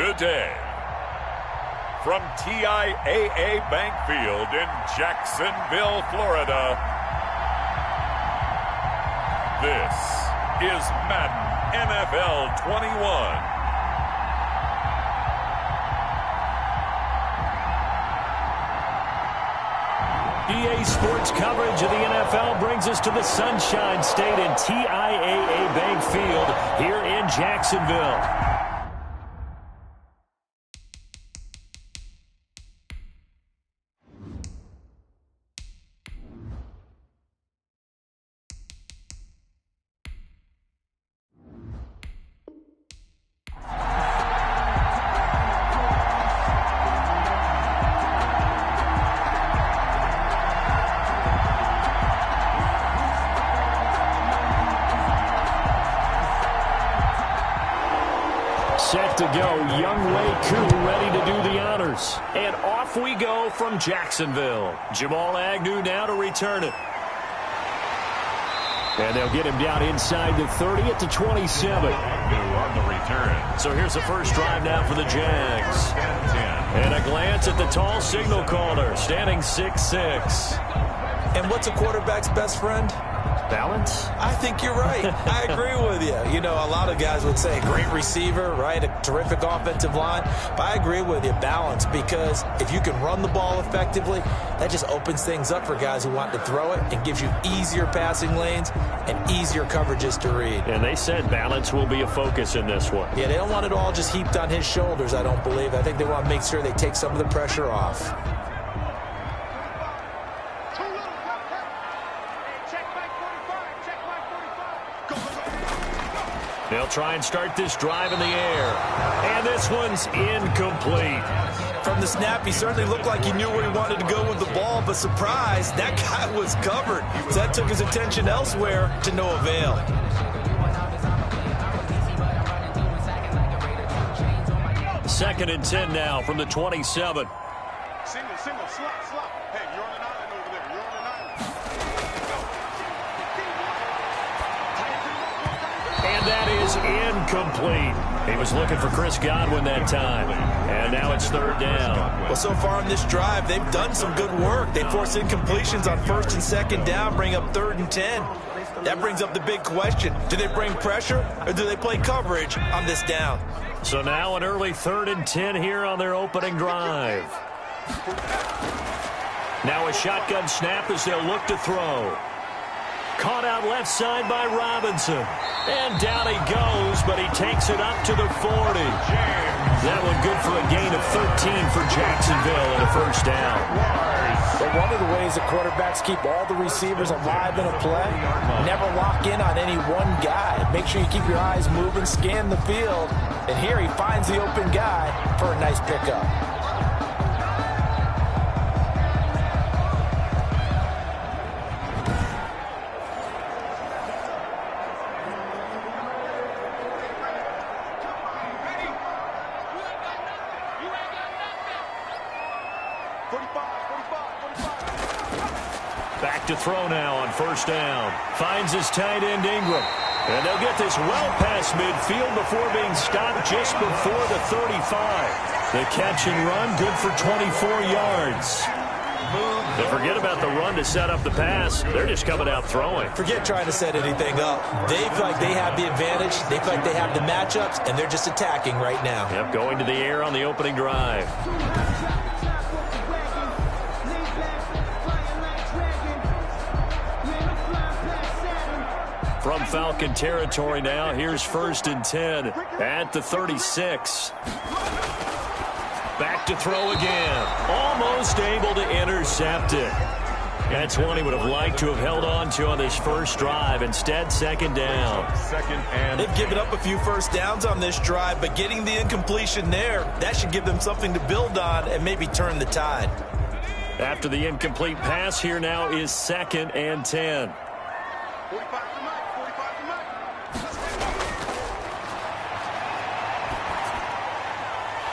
today. From TIAA Bank Field in Jacksonville, Florida, this is Madden NFL 21. EA Sports coverage of the NFL brings us to the Sunshine State in TIAA Bank Field here in Jacksonville. Set to go, Younghoe Koo ready to do the honors. And off we go from Jacksonville. Jamal Agnew now to return it. And they'll get him down inside the 30 at the 27. Agnew on the return. So here's the first drive now for the Jags. And a glance at the tall signal caller, standing 6'6". And what's a quarterback's best friend? Balance? I think you're right. I agree with you. You know, a lot of guys would say great receiver, right? A terrific offensive line. But I agree with you, balance, because if you can run the ball effectively, that just opens things up for guys who want to throw it and gives you easier passing lanes and easier coverages to read. And they said balance will be a focus in this one. Yeah, they don't want it all just heaped on his shoulders, I don't believe. I think they want to make sure they take some of the pressure off. They'll try and start this drive in the air. And this one's incomplete. From the snap, he certainly looked like he knew where he wanted to go with the ball, but surprise, that guy was covered. So that took his attention elsewhere to no avail. Second and 10 now from the 27. Single, slot. Hey, you're on an island over there. You're on an island. And that is incomplete. He was looking for Chris Godwin that time. And now it's third down. Well, so far on this drive, they've done some good work. They forced incompletions on first and second down, bring up third and 10. That brings up the big question. Do they bring pressure or do they play coverage on this down? So now an early third and 10 here on their opening drive. Now a shotgun snap as they'll look to throw. Caught out left side by Robinson. And down he goes, but he takes it up to the 40. That one good for a gain of 13 for Jacksonville and a first down. But one of the ways the quarterbacks keep all the receivers alive in a play, never lock in on any one guy. Make sure you keep your eyes moving, scan the field. And here he finds the open guy for a nice pickup. Back to throw now on first down. Finds his tight end Ingram. And they'll get this well past midfield before being stopped just before the 35. The catch and run good for 24 yards. They forget about the run to set up the pass. They're just coming out throwing. Forget trying to set anything up. They feel like they have the advantage. They feel like they have the matchups, and they're just attacking right now. Yep, going to the air on the opening drive. From Falcon territory now, here's first and 10 at the 36. Back to throw again. Almost able to intercept it. That's one he would have liked to have held on to on this first drive. Instead, second down. They've given up a few first downs on this drive, but getting the incompletion there, that should give them something to build on and maybe turn the tide. After the incomplete pass, here now is second and 10. 45 to Mike.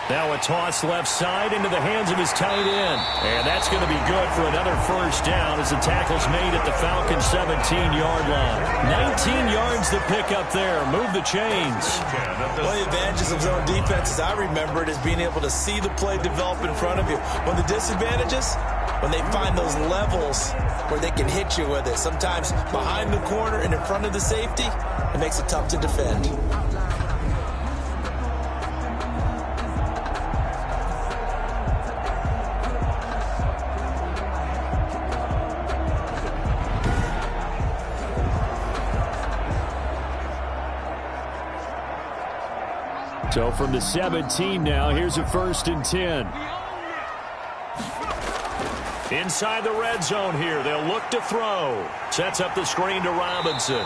Now a toss left side into the hands of his tight end. And that's going to be good for another first down as the tackle's made at the Falcons' 17-yard line. 19 yards to pick up there. Move the chains. One of the advantages of zone defense, as I remember it, is being able to see the play develop in front of you. One of the disadvantages, when they find those levels where they can hit you with it. Sometimes behind the corner and in front of the safety, it makes it tough to defend. So from the 17 now, here's a 1st and 10. Inside the red zone here, they'll look to throw. Sets up the screen to Robinson.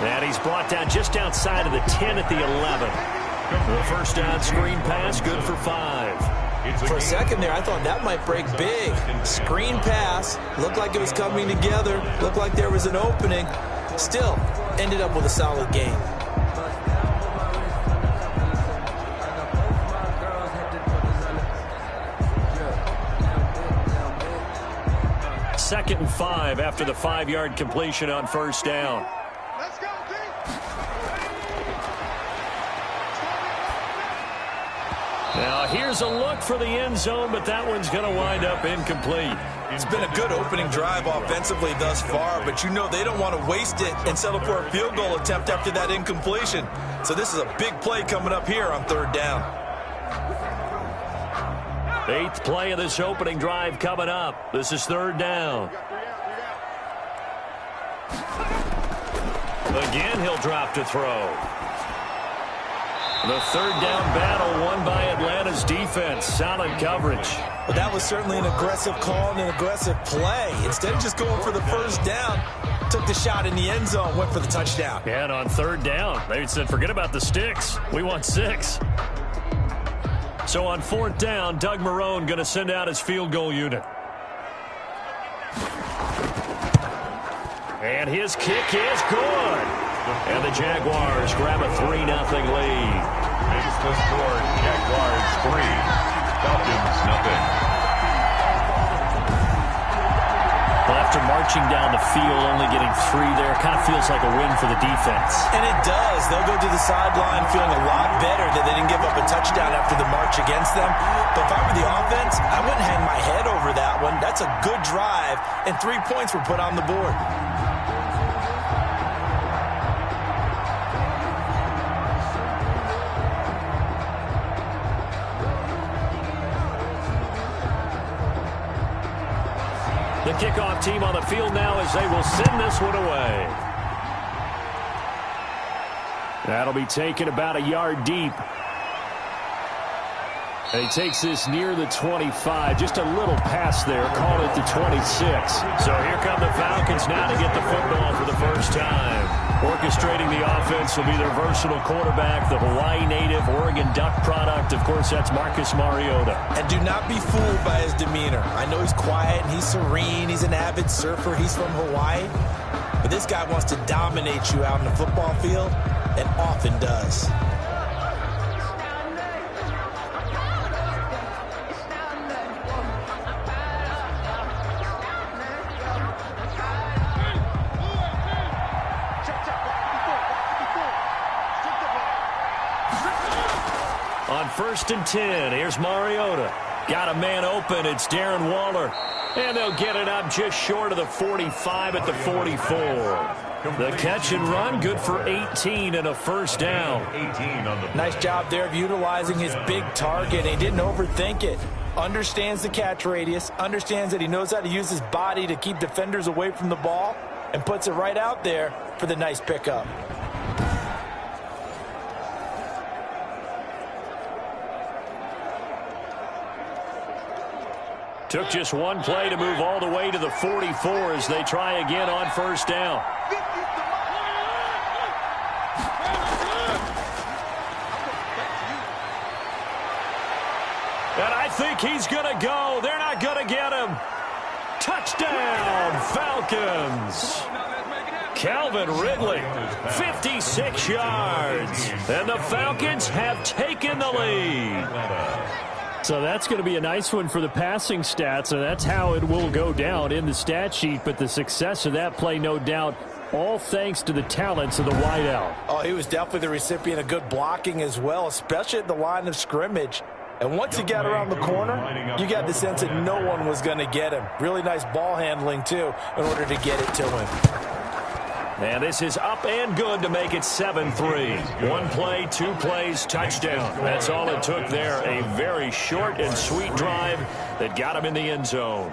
And he's brought down just outside of the 10 at the 11. The first down screen pass, good for 5. For a second there, I thought that might break big. Screen pass, looked like it was coming together, looked like there was an opening. Still, ended up with a solid game. 2nd and 5 after the 5-yard completion on first down. Let's go, D. Now here's a look for the end zone, but that one's going to wind up incomplete. It's been a good opening drive offensively thus far, but you know they don't want to waste it and settle for a field goal attempt after that incompletion. So this is a big play coming up here on 3rd down. 8th play of this opening drive coming up. This is 3rd down. Again, he'll drop to throw. The 3rd down battle won by Atlanta's defense. Solid coverage. Well, that was certainly an aggressive call and an aggressive play. Instead of just going for the first down, took the shot in the end zone, went for the touchdown. And on 3rd down, they said, forget about the sticks. We want 6. So on 4th down, Doug Marrone going to send out his field goal unit. And his kick is good. And the Jaguars grab a 3-0 lead. Makes the score Jaguars 3, Falcons nothing. Well, after marching down the field, only getting 3 there, kind of feels like a win for the defense. And it does. They'll go to the sideline feeling a lot better that they didn't give up a touchdown after the march against them. But if I were the offense, I wouldn't hang my head over that one. That's a good drive, and 3 points were put on the board. The kickoff team on the field now as they will send this one away. That'll be taken about a yard deep. And he takes this near the 25. Just a little pass there. Called it the 26. So here come the Falcons now to get the football for the first time. Orchestrating the offense will be their versatile quarterback, the Hawaii native, Oregon Duck product. Of course, that's Marcus Mariota. And do not be fooled by his demeanor. I know he's quiet and he's serene. He's an avid surfer. He's from Hawaii. But this guy wants to dominate you out in the football field, and often does. On 1st and 10, here's Mariota. Got a man open. It's Darren Waller. And they'll get it up just short of the 45 at the 44. The catch and run, good for 18 and a first down. 18 on the Nice job there of utilizing his big target. He didn't overthink it. Understands the catch radius. Understands that he knows how to use his body to keep defenders away from the ball. And puts it right out there for the nice pickup. Took just one play to move all the way to the 44 as they try again on first down. And I think he's going to go. They're not going to get him. Touchdown, Falcons. Calvin Ridley, 56 yards. And the Falcons have taken the lead. So that's going to be a nice one for the passing stats, and that's how it will go down in the stat sheet. But the success of that play, no doubt, all thanks to the talents of the wideout. Oh, he was definitely the recipient of good blocking as well, especially at the line of scrimmage. And once he got around the corner, you got the sense that no one was going to get him. Really nice ball handling, too, in order to get it to him. And this is up and good to make it 7-3. One play, 2 plays, touchdown. That's all it took there. A very short and sweet drive that got him in the end zone.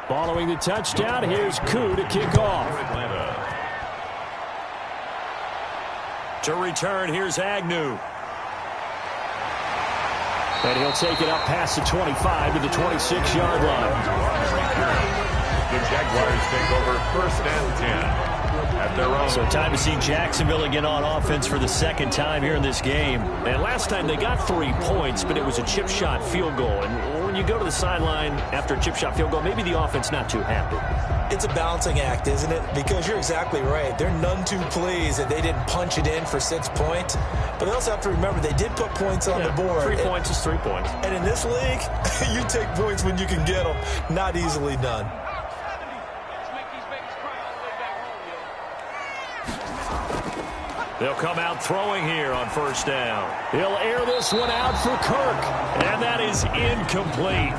Following the touchdown, here's Koo to kick off. To return, here's Agnew. And he'll take it up past the 25 to the 26-yard line. The Jaguars take over 1st and 10. At their own. So time to see Jacksonville again on offense for the second time here in this game. And last time they got 3 points, but it was a chip shot field goal. And when you go to the sideline after a chip shot field goal, maybe the offense not too happy. It's a balancing act, isn't it? Because you're exactly right. They're none too pleased that they didn't punch it in for 6 points. But they also have to remember they did put points on the board. 3 points is 3 points. And in this league, you take points when you can get them. Not easily done. They'll come out throwing here on 1st down. He'll air this one out for Kirk. And that is incomplete.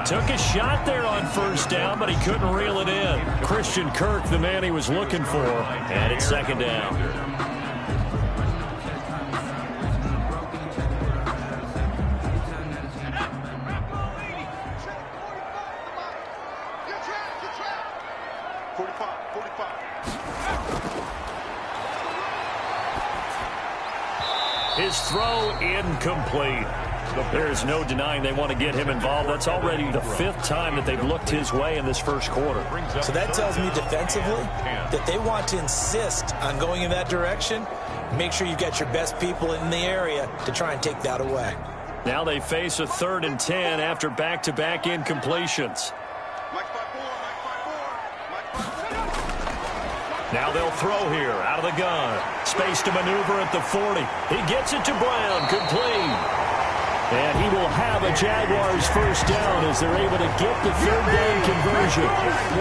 Took a shot there on 1st down, but he couldn't reel it in. Christian Kirk, the man he was looking for. And it's 2nd down. His throw incomplete. There's no denying they want to get him involved. That's already the 5th time that they've looked his way in this first quarter. So that tells me defensively that they want to insist on going in that direction. Make sure you've got your best people in the area to try and take that away. Now they face a 3rd and 10 after back-to-back incompletions. Now they'll throw here out of the gun. Space to maneuver at the 40. He gets it to Brown. Complete. And he will have a Jaguars 1st down as they're able to get the 3rd down conversion.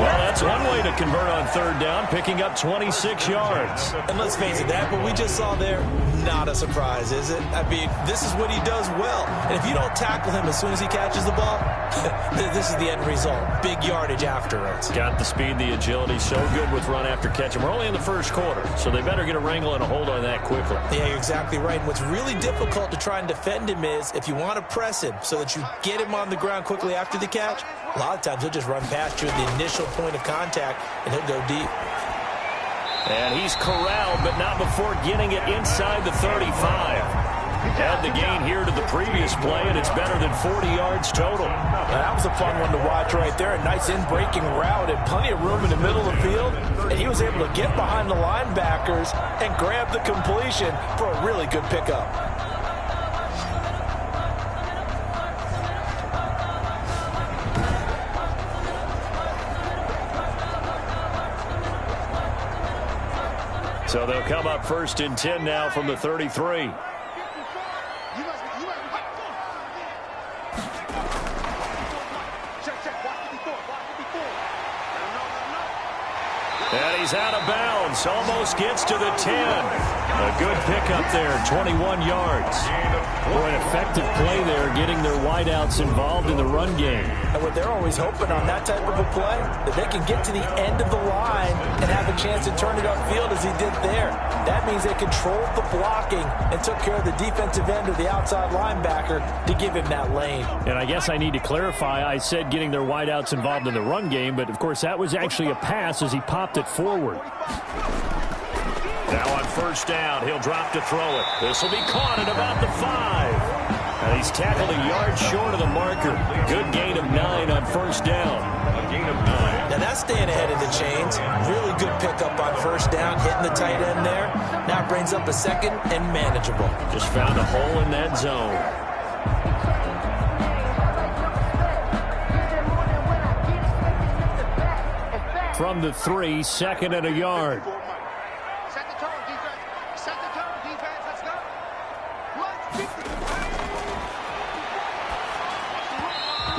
Well, that's one way to convert on 3rd down, picking up 26 yards. And let's face it, that what we just saw there, not a surprise, is it? I mean, this is what he does well. And if you don't tackle him as soon as he catches the ball, this is the end result. Big yardage afterwards. Got the speed, the agility, so good with run after catch. And we're only in the first quarter, so they better get a wrangle and a hold on that quickly. Yeah, you're exactly right. And what's really difficult to try and defend him is if you want to press him so that you get him on the ground quickly after the catch, a lot of times he'll just run past you at the initial point of contact, and he'll go deep. And he's corralled, but not before getting it inside the 35. Add the gain here to the previous play, and it's better than 40 yards total. Now, that was a fun one to watch right there. A nice in-breaking route and plenty of room in the middle of the field. And he was able to get behind the linebackers and grab the completion for a really good pickup. So they'll come up 1st and 10 now from the 33. And he's out of bounds. Almost gets to the 10. A good pickup there, 21 yards. Boy, an effective play there, getting their wideouts involved in the run game. And what they're always hoping on that type of a play, that they can get to the end of the line and have a chance to turn it upfield as he did there. That means they controlled the blocking and took care of the defensive end or the outside linebacker to give him that lane. And I guess I need to clarify, I said getting their wideouts involved in the run game, but of course that was actually a pass as he popped it forward. Now on first down, he'll drop to throw it. This will be caught at about the 5. And he's tackled a yard short of the marker. Good gain of 9 on first down. A gain of 9. Now that's staying ahead of the chains. Really good pickup on first down, hitting the tight end there. Now brings up a second and manageable. Just found a hole in that zone. From the 3, second and a yard. Set the tone, defense. Set the tone, defense. Let's go.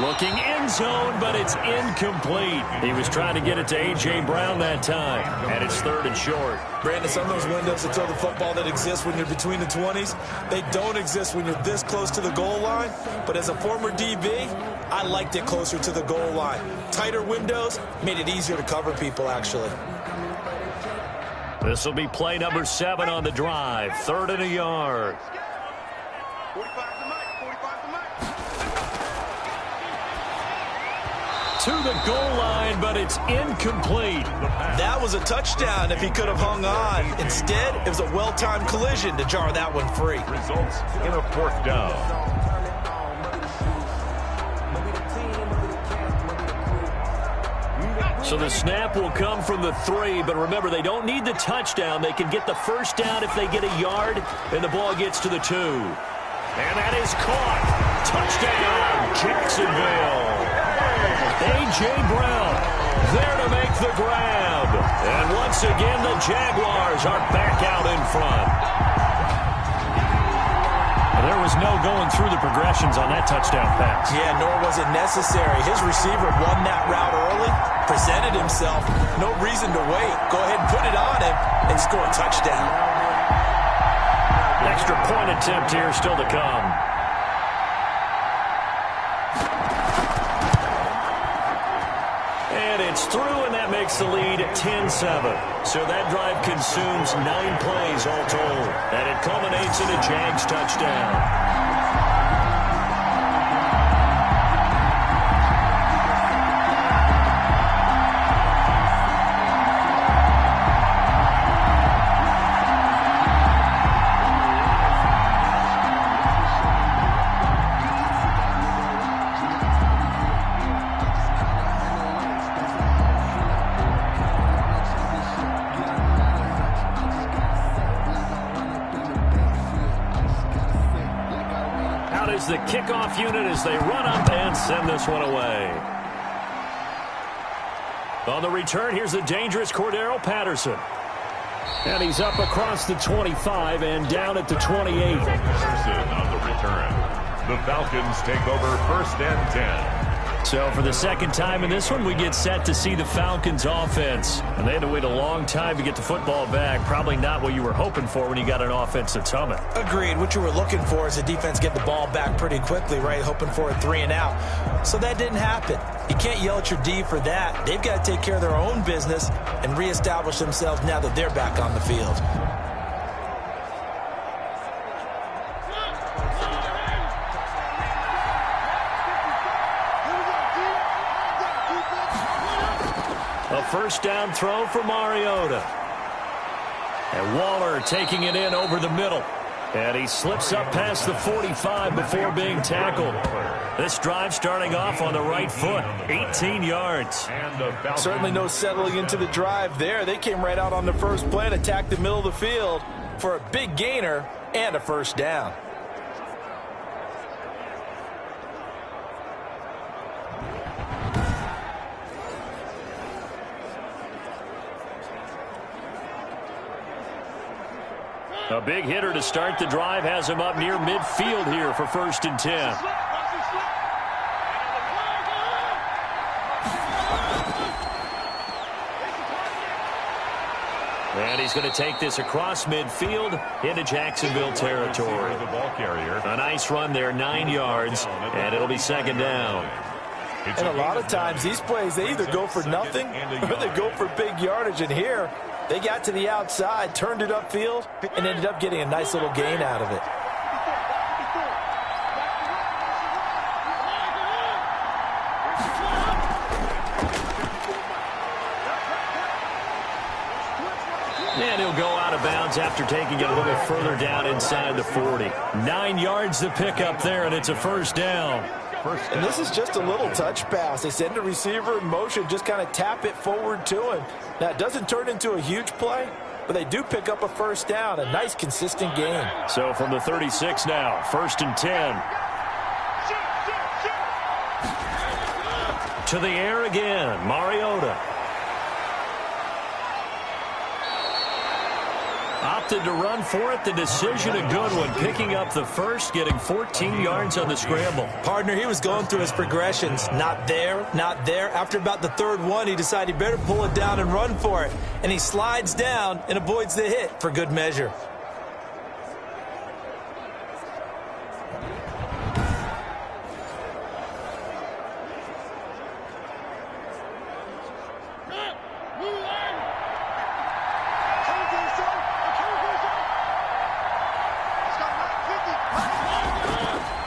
Looking end zone, but it's incomplete. He was trying to get it to A.J. Brown that time, and it's 3rd and short. Brandon, some of those windows to throw the football that exist when you're between the 20s, they don't exist when you're this close to the goal line. But as a former DB, I liked it closer to the goal line. Tighter windows made it easier to cover people, actually. This will be play number 7 on the drive. 3rd and a yard. 45 to Mike. 45 to Mike. To the goal line, but it's incomplete. That was a touchdown if he could have hung on. Instead, it was a well-timed collision to jar that one free. Results in a 4th down. So the snap will come from the 3, but remember, they don't need the touchdown. They can get the first down if they get a yard, and the ball gets to the 2. And that is caught. Touchdown, Jacksonville. A.J. Brown there to make the grab. And once again, the Jaguars are back out in front. There was no going through the progressions on that touchdown pass. Yeah, nor was it necessary. His receiver won that route early, presented himself. No reason to wait. Go ahead and put it on him and score a touchdown. An extra point attempt here still to come. And it's through, and that makes the lead 10-7. So that drive consumes 9 plays all told. And it culminates in a Jags touchdown. The kickoff unit as they run up and send this one away. On the return, here's the dangerous Cordero Patterson. And he's up across the 25 and down at the 28. Patterson on the return. The Falcons take over 1st and 10. So for the second time in this one, we get set to see the Falcons offense. And they had to wait a long time to get the football back. Probably not what you were hoping for when you got an offense that's humming. Agreed. What you were looking for is the defense get the ball back pretty quickly, right? Hoping for a 3 and out. So that didn't happen. You can't yell at your D for that. They've got to take care of their own business and reestablish themselves now that they're back on the field. A first down throw for Mariota. And Waller taking it in over the middle. And he slips up past the 45 before being tackled. This drive starting off on the right foot, 18 yards. Certainly no settling into the drive there. They came right out on the first play and attacked the middle of the field for a big gainer and a first down. A big hitter to start the drive has him up near midfield here for 1st and 10. And he's going to take this across midfield into Jacksonville territory. The ball carrier. A nice run there, 9 yards, and it'll be 2nd down. And a lot of times these plays, they either go for nothing or they go for big yardage. And here, they got to the outside, turned it upfield, and ended up getting a nice little gain out of it. And he'll go out of bounds after taking it a little further down inside the 40. 9 yards to pick up there, and it's a first down. And this is just a little touch pass. They send the receiver in motion, just kind of tap it forward to him. Now, it doesn't turn into a huge play, but they do pick up a first down. A nice, consistent gain. So from the 36 now, 1st and 10. To the air again, Mariota. Opted to run for it. The decision a good one. Picking up the first, getting 14 yards on the scramble. Partner, he was going through his progressions. Not there, not there. After about the 3rd one, he decided he better pull it down and run for it. And he slides down and avoids the hit for good measure.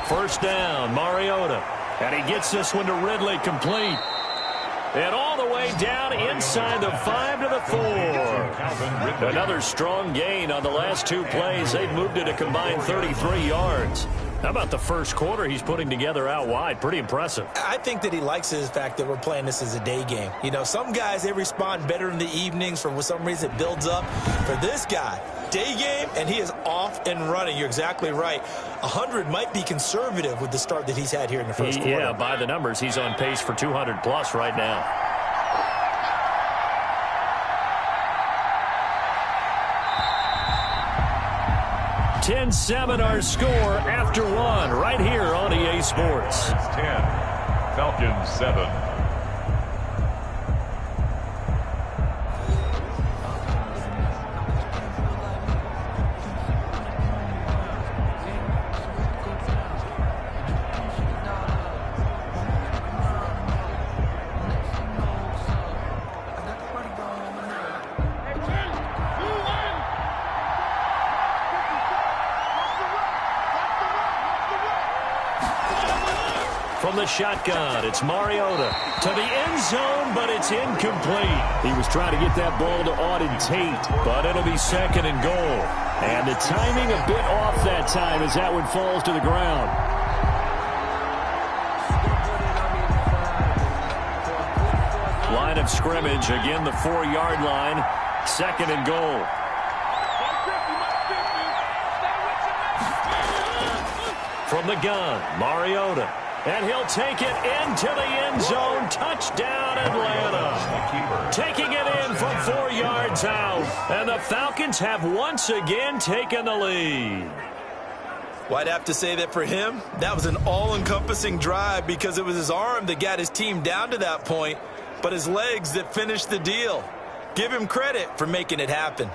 First down, Mariota. And he gets this one to Ridley, complete. And all the way down inside the 5 to the 4. Another strong gain on the last 2 plays. They've moved it a combined 33 yards. How about the first quarter he's putting together out wide? Pretty impressive. I think that he likes the fact that we're playing this as a day game. You know, some guys, they respond better in the evenings. For some reason, it builds up. For this guy, day game, and he is off and running. You're exactly right. 100 might be conservative with the start that he's had here in the first quarter. Yeah, by the numbers, he's on pace for 200+ right now. 10-7 our score after 1 right here on EA Sports. 10, Falcons 7. From the shotgun, it's Mariota to the end zone, but it's incomplete. He was trying to get that ball to Auden Tate, but it'll be 2nd and goal. And the timing a bit off that time as that one falls to the ground. Line of scrimmage, again the 4-yard line, 2nd and goal. From the gun, Mariota. And he'll take it into the end zone. Touchdown, Atlanta. Taking it in from 4 yards out. And the Falcons have once again taken the lead. Well, I'd have to say that for him, that was an all-encompassing drive because it was his arm that got his team down to that point, but his legs that finished the deal. Give him credit for making it happen.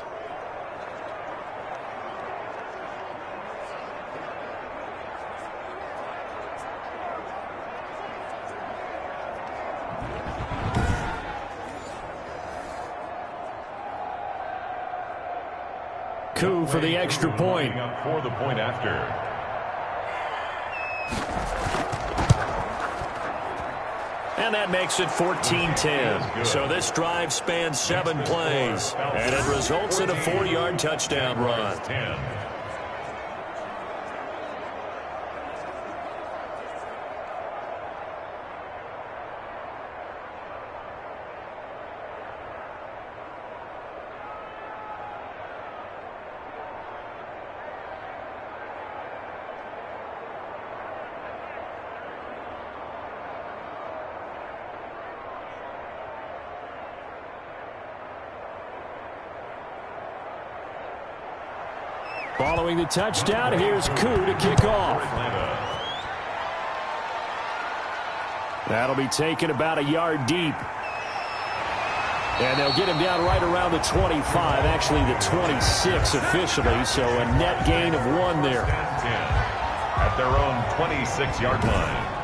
Coup for the extra point. For the point after. And that makes it 14-10. So this drive spans 7 plays. And it results in a 4-yard touchdown run. Following the touchdown, here's Koo to kick off. That'll be taken about a yard deep. And they'll get him down right around the 25, actually the 26 officially, so a net gain of 1 there. At their own 26-yard line.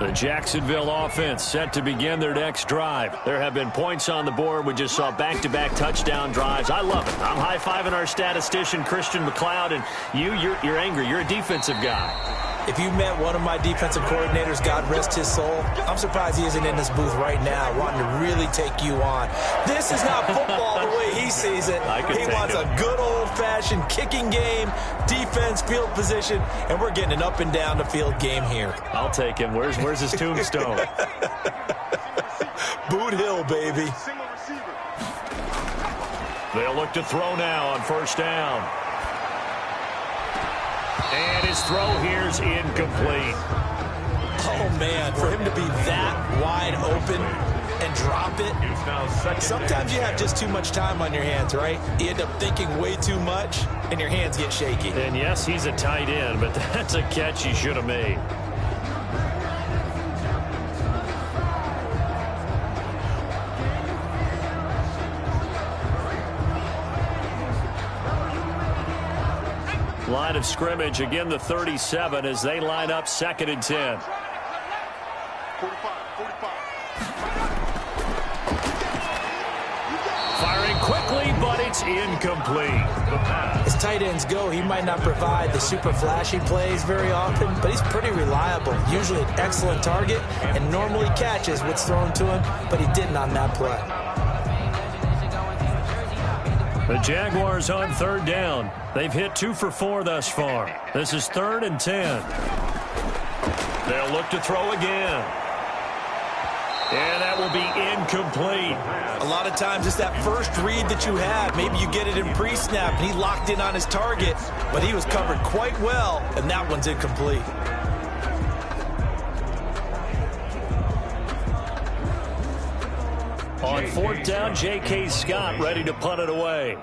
The Jacksonville offense set to begin their next drive. There have been points on the board. We just saw back-to-back touchdown drives. I love it. I'm high-fiving our statistician, Christian McLeod, and you're angry. You're a defensive guy. If you met one of my defensive coordinators, God rest his soul, I'm surprised he isn't in this booth right now wanting to really take you on. This is not football the way he sees it. He wants a good old-fashioned kicking game, defense, field position, and we're getting an up and down the field game here. I'll take him. Where's his tombstone? Boot Hill, baby. They'll look to throw now on first down. And his throw here's incomplete. Oh, man, for him to be that wide open and drop it. Sometimes you have just too much time on your hands, right? You end up thinking way too much, and your hands get shaky. And, yes, he's a tight end, but that's a catch he should have made. Line of scrimmage, again the 37 as they line up 2nd and 10. 45. Firing quickly, but it's incomplete. As tight ends go, he might not provide the super flashy plays very often, but he's pretty reliable. Usually an excellent target and normally catches what's thrown to him, but he didn't on that play. The Jaguars on 3rd down. They've hit 2 for 4 thus far. This is 3rd and 10. They'll look to throw again. And that will be incomplete. A lot of times it's that first read that you have. Maybe you get it in pre-snap, and he locked in on his target, but he was covered quite well, and that one's incomplete. On 4th down, J.K. Scott ready to punt it away.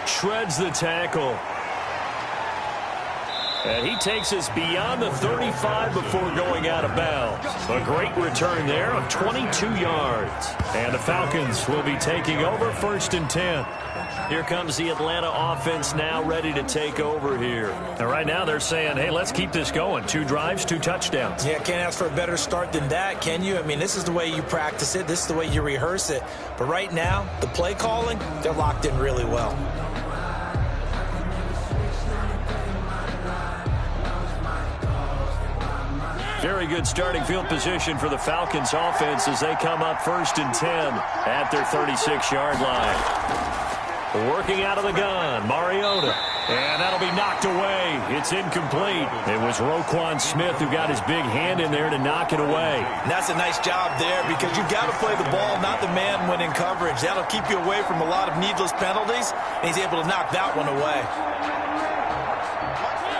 Shreds the tackle. And he takes us beyond the 35 before going out of bounds. A great return there of 22 yards. And the Falcons will be taking over 1st and 10. Here comes the Atlanta offense now ready to take over here. And right now they're saying, hey, let's keep this going. 2 drives, 2 touchdowns. Yeah, can't ask for a better start than that, can you? I mean, this is the way you practice it. This is the way you rehearse it. But right now, the play calling, they're locked in really well. Very good starting field position for the Falcons offense as they come up 1st and 10 at their 36-yard line. Working out of the gun, Mariota. And that'll be knocked away. It's incomplete. It was Roquan Smith who got his big hand in there to knock it away. And that's a nice job there because you've got to play the ball, not the man when in coverage. That'll keep you away from a lot of needless penalties, and he's able to knock that one away.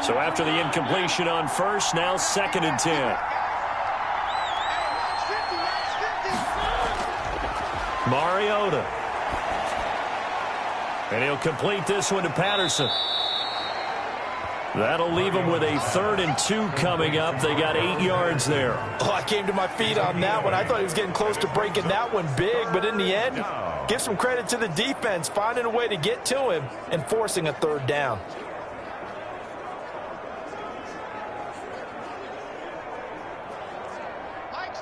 So after the incompletion on 1st, now 2nd and 10. Mariota. And he'll complete this one to Patterson. That'll leave them with a 3rd and 2 coming up. They got 8 yards there. Oh, I came to my feet on that one. I thought he was getting close to breaking that one big, but in the end, give some credit to the defense, finding a way to get to him and forcing a 3rd down.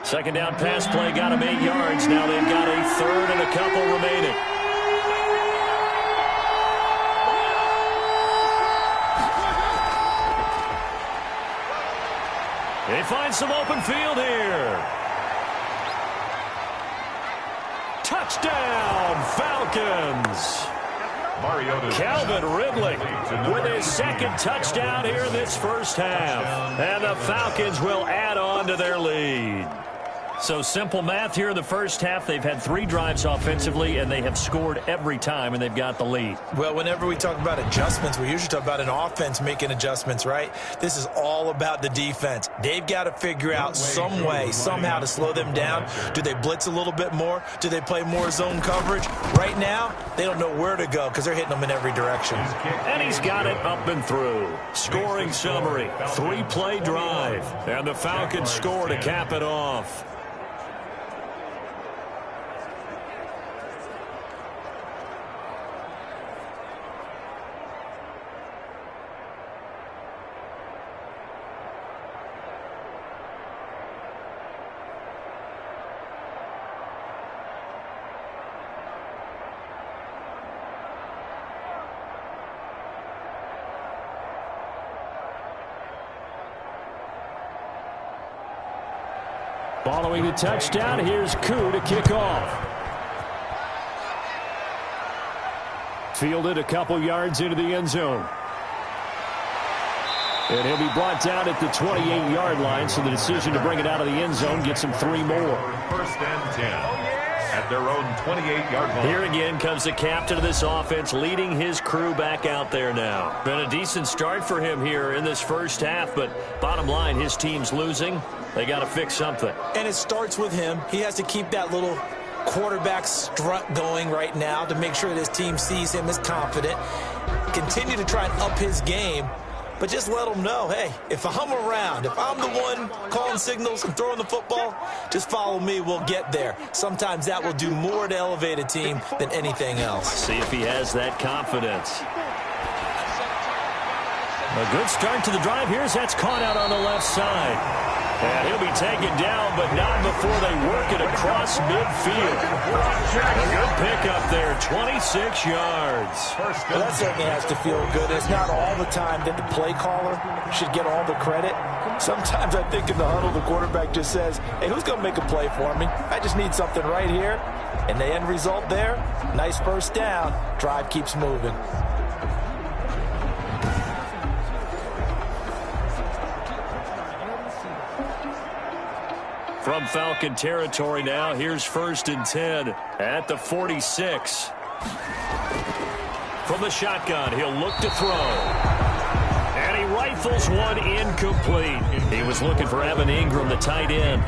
Second down pass play got him 8 yards. Now they've got a 3rd and a couple remaining. They find some open field here. Touchdown, Falcons. Calvin Ridley with his 2nd touchdown here in this first half. And the Falcons will add on to their lead. So simple math here in the first half. They've had 3 drives offensively, and they have scored every time, and they've got the lead. Well, whenever we talk about adjustments, we usually talk about an offense making adjustments, right? This is all about the defense. They've got to figure out some way, somehow to slow them down. Do they blitz a little bit more? Do they play more zone coverage? Right now, they don't know where to go because they're hitting them in every direction. And he's got it up and through. Scoring summary, 3-play drive. And the Falcons score to cap it off. Following the touchdown, here's Koo to kick off. Fielded a couple yards into the end zone. And he'll be brought down at the 28-yard line, so the decision to bring it out of the end zone gets him 3 more. First and 10 at their own 28-yard line. Here again comes the captain of this offense, leading his crew back out there now. Been a decent start for him here in this first half, but bottom line, his team's losing. They got to fix something. And it starts with him. He has to keep that little quarterback strut going right now to make sure that his team sees him as confident. Continue to try and up his game, but just let him know, hey, if I'm around, if I'm the one calling signals and throwing the football, just follow me, we'll get there. Sometimes that will do more to elevate a team than anything else. See if he has that confidence. A good start to the drive. Here's that's caught out on the left side. And he'll be taken down, but not before they work it across midfield. A good pickup there, 26 yards. Well, that certainly has to feel good. It's not all the time that the play caller should get all the credit. Sometimes I think in the huddle, the quarterback just says, hey, who's going to make a play for me? I just need something right here. And the end result there, nice first down. Drive keeps moving. From Falcon territory now, here's first and 10 at the 46. From the shotgun, he'll look to throw. And he rifles one incomplete. He was looking for Evan Ingram, the tight end,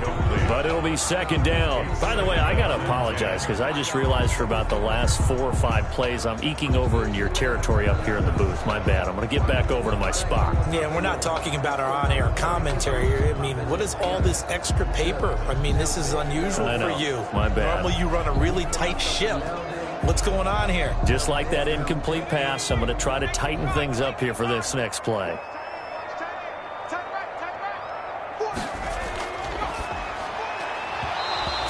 but it'll be second down. By the way, I got to apologize because I just realized for about the last 4 or 5 plays, I'm eking over into your territory up here in the booth. My bad. I'm going to get back over to my spot. Yeah, and we're not talking about our on-air commentary here. I mean, what is all this extra paper? I mean, this is unusual for you. My bad. Normally you run a really tight ship. What's going on here? Just like that incomplete pass, I'm going to try to tighten things up here for this next play.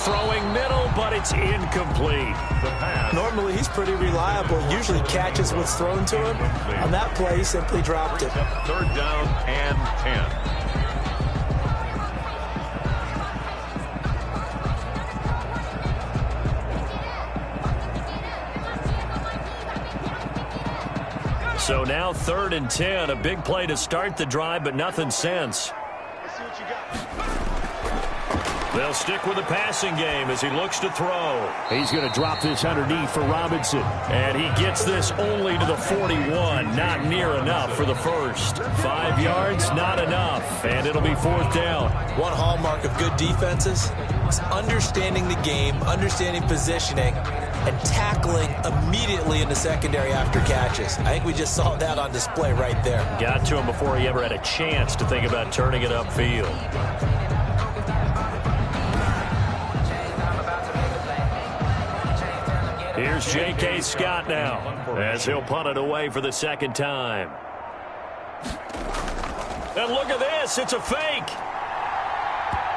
Throwing middle, but it's incomplete. The pass. Normally he's pretty reliable. Usually catches what's thrown to him. On that play, he simply dropped it. Third down and 10. So now 3rd and 10, a big play to start the drive, but nothing since. They'll stick with the passing game as he looks to throw. He's going to drop this underneath for Robinson. And he gets this only to the 41. Not near enough for the first. 5 yards, not enough. And it'll be 4th down. One hallmark of good defenses is understanding the game, understanding positioning, and tackling immediately in the secondary after catches. I think we just saw that on display right there. Got to him before he ever had a chance to think about turning it upfield. Here's J.K. Scott now as he'll punt it away for the second time. And look at this. It's a fake.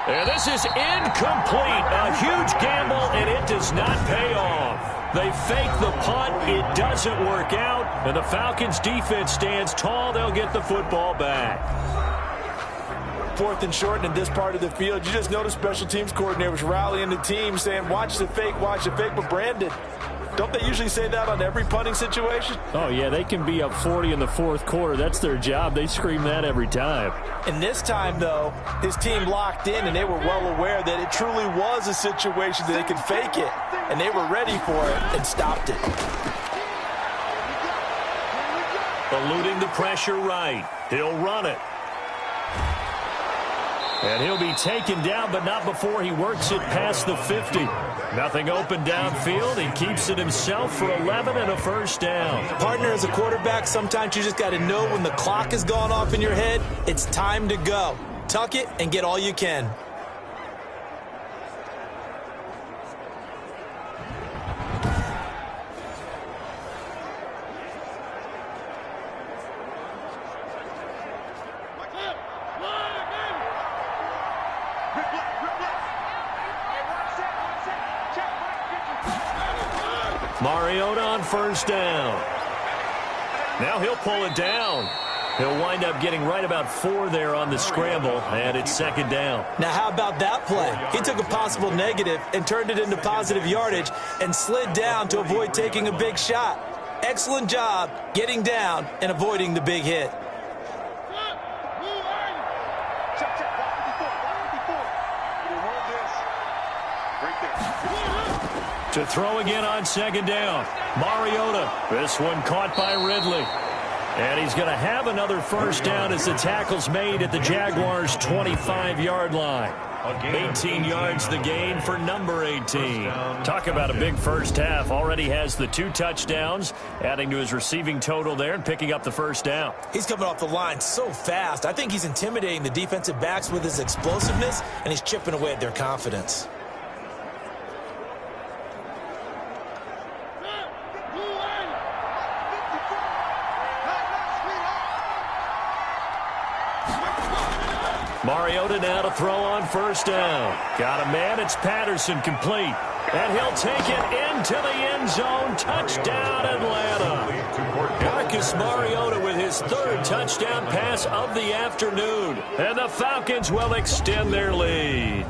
And this is incomplete. A huge gamble, and it does not pay off. They fake the punt. It doesn't work out. And the Falcons defense stands tall. They'll get the football back. 4th and short in this part of the field. You just notice special teams coordinators rallying the team saying, watch the fake, but Brandon, don't they usually say that on every punting situation? Oh, yeah, they can be up 40 in the 4th quarter. That's their job. They scream that every time. And this time, though, his team locked in, and they were well aware that it truly was a situation that they could fake it, and they were ready for it and stopped it. Eluding the pressure right. He'll run it. And he'll be taken down, but not before he works it past the 50. Nothing open downfield. He keeps it himself for 11 and a first down. Partner, as a quarterback, sometimes you just got to know when the clock has gone off in your head, it's time to go. Tuck it and get all you can. Mariota on first down. Now he'll pull it down. He'll wind up getting right about 4 there on the scramble, and it's second down. Now, how about that play? He took a possible negative and turned it into positive yardage and slid down to avoid taking a big shot. Excellent job getting down and avoiding the big hit. To throw again on second down. Mariota. This one caught by Ridley. And he's going to have another first down as the tackle's made at the Jaguars' 25-yard line. 18 yards the gain for number 18. Talk about a big first half. Already has the 2 touchdowns, adding to his receiving total there and picking up the first down. He's coming off the line so fast. I think he's intimidating the defensive backs with his explosiveness, and he's chipping away at their confidence. Mariota now to throw on first down. Got a man. It's Patterson complete. And he'll take it into the end zone. Touchdown, Atlanta. Marcus Mariota with his 3rd touchdown pass of the afternoon. And the Falcons will extend their lead.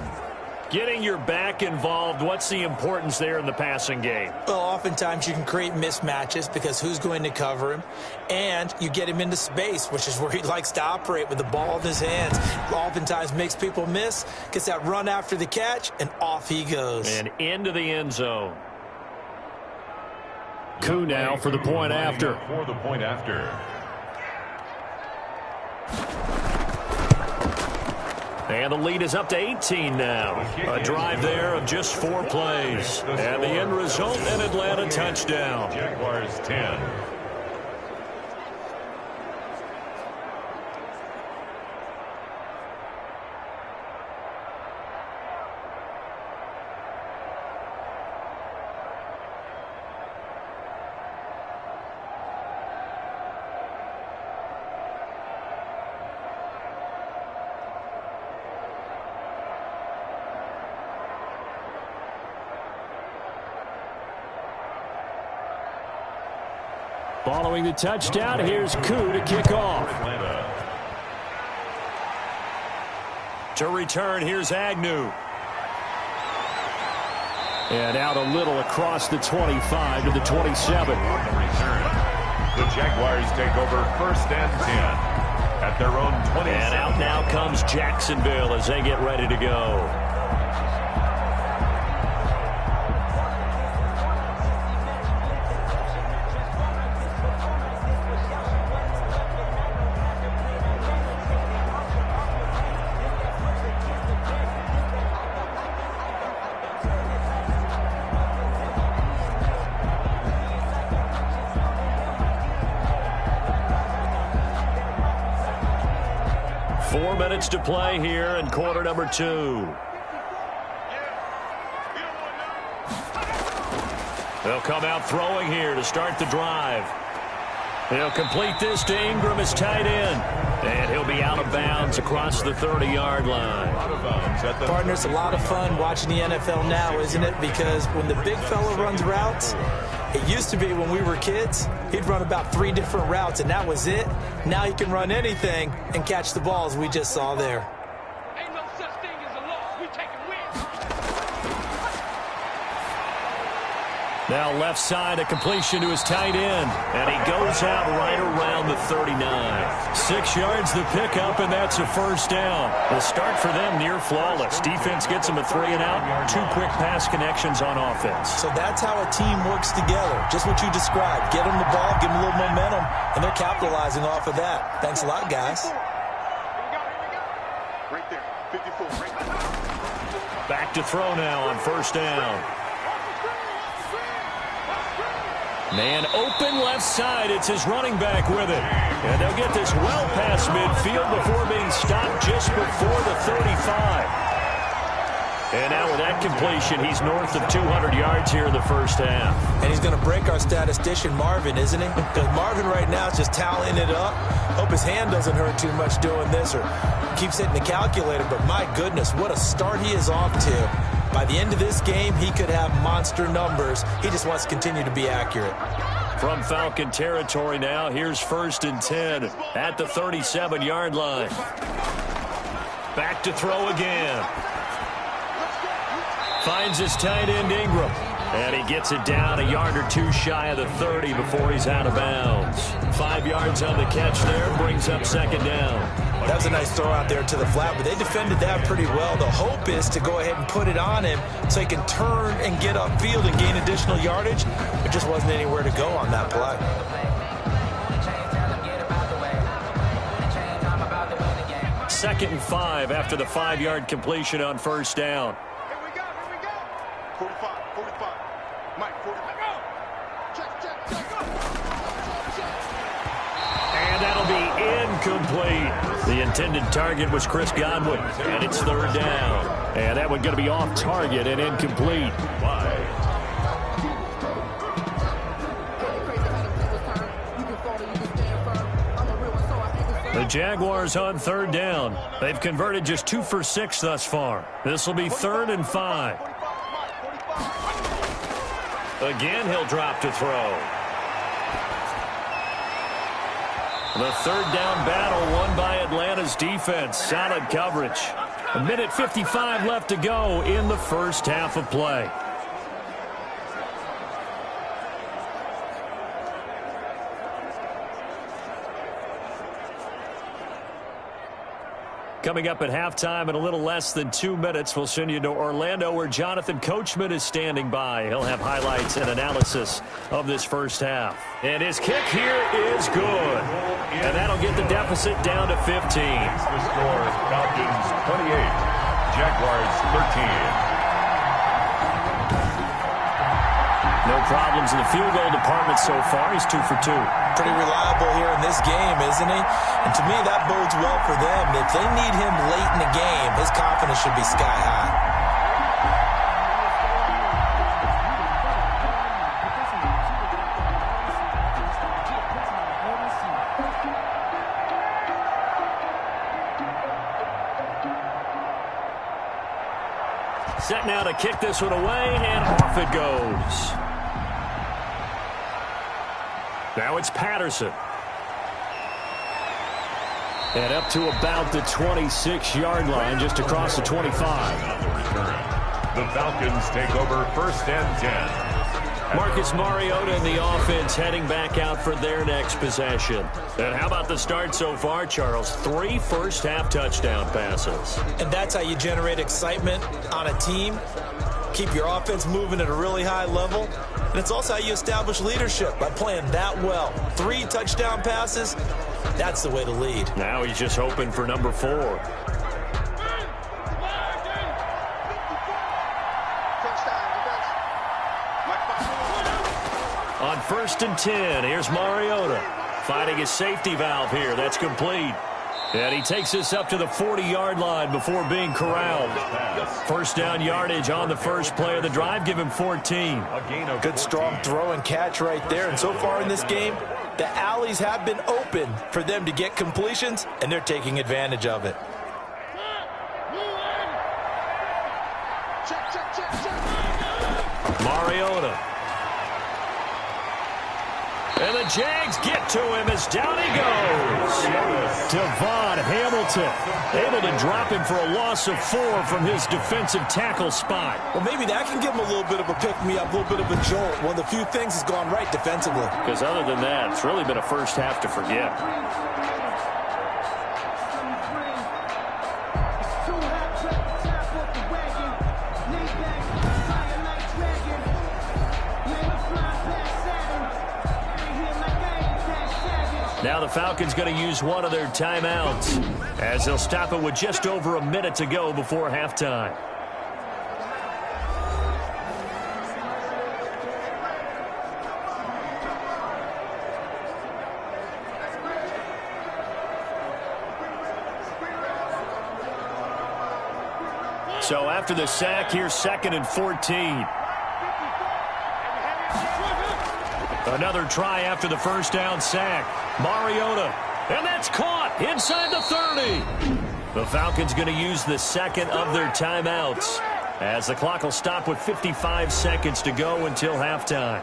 Getting your back involved, what's the importance there in the passing game? Well, oftentimes you can create mismatches because who's going to cover him? And you get him into space, which is where he likes to operate with the ball in his hands. Oftentimes makes people miss, gets that run after the catch, and off he goes. And into the end zone. Koo now for the point after. For the point after. And the lead is up to 18 now. A drive there of just 4 plays. And the end result, an Atlanta touchdown. Jaguars 10. Following the touchdown, here's Koo to kick off. To return, here's Agnew. And out a little across the 25 to the 27. The Jaguars take over 1st and 10 at their own 20. And out now comes Jacksonville as they get ready to go. To play here in quarter number 2. They'll come out throwing here to start the drive. He'll complete this to Ingram as tight end. And he'll be out of bounds across the 30-yard line. Partners, a lot of fun watching the NFL now, isn't it? Because when the big fella runs routes, it used to be when we were kids, he'd run about 3 different routes, and that was it. Now he can run anything and catch the balls we just saw there. Ain't no such thing as a loss. We take a win. Now left side, a completion to his tight end. And he goes out right around the 39. 6 yards the pickup, and that's a first down. The start for them near flawless. Defense gets them a 3 and out. 2 quick pass connections on offense. So that's how a team works together. Just what you described. Get them the ball, give them a little momentum, and they're capitalizing off of that. Thanks a lot, guys. Right there, 54, right there. Back to throw now on first down. Man open left side. It's his running back with it. And they'll get this well past midfield before being stopped just before the 35. And now with that completion, he's north of 200 yards here in the first half. And he's going to break our statistician, Marvin, isn't he? Because Marvin right now is just tallying it up. Hope his hand doesn't hurt too much doing this or keeps hitting the calculator. But my goodness, what a start he is off to. By the end of this game, he could have monster numbers. He just wants to continue to be accurate. From Falcon territory now, here's 1st and 10 at the 37-yard line. Back to throw again. Finds his tight end Ingram. And he gets it down a yard or two shy of the 30 before he's out of bounds. 5 yards on the catch there, brings up 2nd down. That was a nice throw out there to the flat, but they defended that pretty well. The hope is to go ahead and put it on him so he can turn and get upfield and gain additional yardage. There just wasn't anywhere to go on that play. 2nd and 5 after the 5-yard completion on 1st down. Here we go. 45. Mike, 45. Check. And that'll be incomplete. The intended target was Chris Godwin, and it's 3rd down. And that one going to be off target and incomplete. The Jaguars on 3rd down. They've converted just 2 for 6 thus far. This will be 3rd and 5. Again, he'll drop to throw. The 3rd down battle won by Atlanta's defense. Solid coverage. 1:55 left to go in the first half of play. Coming up at halftime in a little less than 2 minutes, we'll send you to Orlando where Jonathan Coachman is standing by. He'll have highlights and analysis of this first half. And his kick here is good. And that'll get the deficit down to 15. The score, Falcons 28, Jaguars 13. No problems in the field goal department so far. He's 2 for 2. Pretty reliable here in this game, isn't he? And to me, that bodes well for them. If they need him late in the game, his confidence should be sky high. Set now to kick this one away, and off it goes. Now it's Patterson. And up to about the 26-yard line, just across the 25. On the return, the Falcons take over 1st and 10. Marcus Mariota and the offense heading back out for their next possession. And how about the start so far, Charles? 3 first-half touchdown passes. And that's how you generate excitement on a team. Keep your offense moving at a really high level. And it's also how you establish leadership, by playing that well. 3 touchdown passes, that's the way to lead. Now he's just hoping for number 4. On 1st and 10, here's Mariota. Finding his safety valve here. That's complete. And he takes this up to the 40-yard line before being corralled. 1st down yardage on the first play of the drive. Give him 14. Good strong throw and catch right there. And so far in this game, the alleys have been open for them to get completions, and they're taking advantage of it. Mariota. And the Jags get to him as down he goes. Devon Hamilton able to drop him for a loss of 4 from his defensive tackle spot. Well, maybe that can give him a little bit of a pick-me-up, a little bit of a jolt. One of the few things has gone right defensively. Because other than that, it's really been a first half to forget. Now the Falcons going to use one of their timeouts as they'll stop it with just over a minute to go before halftime. So after the sack, here's 2nd and 14. Another try after the first down sack. Mariota. And that's caught inside the 30. The Falcons going to use the second of their timeouts as the clock will stop with 55 seconds to go until halftime.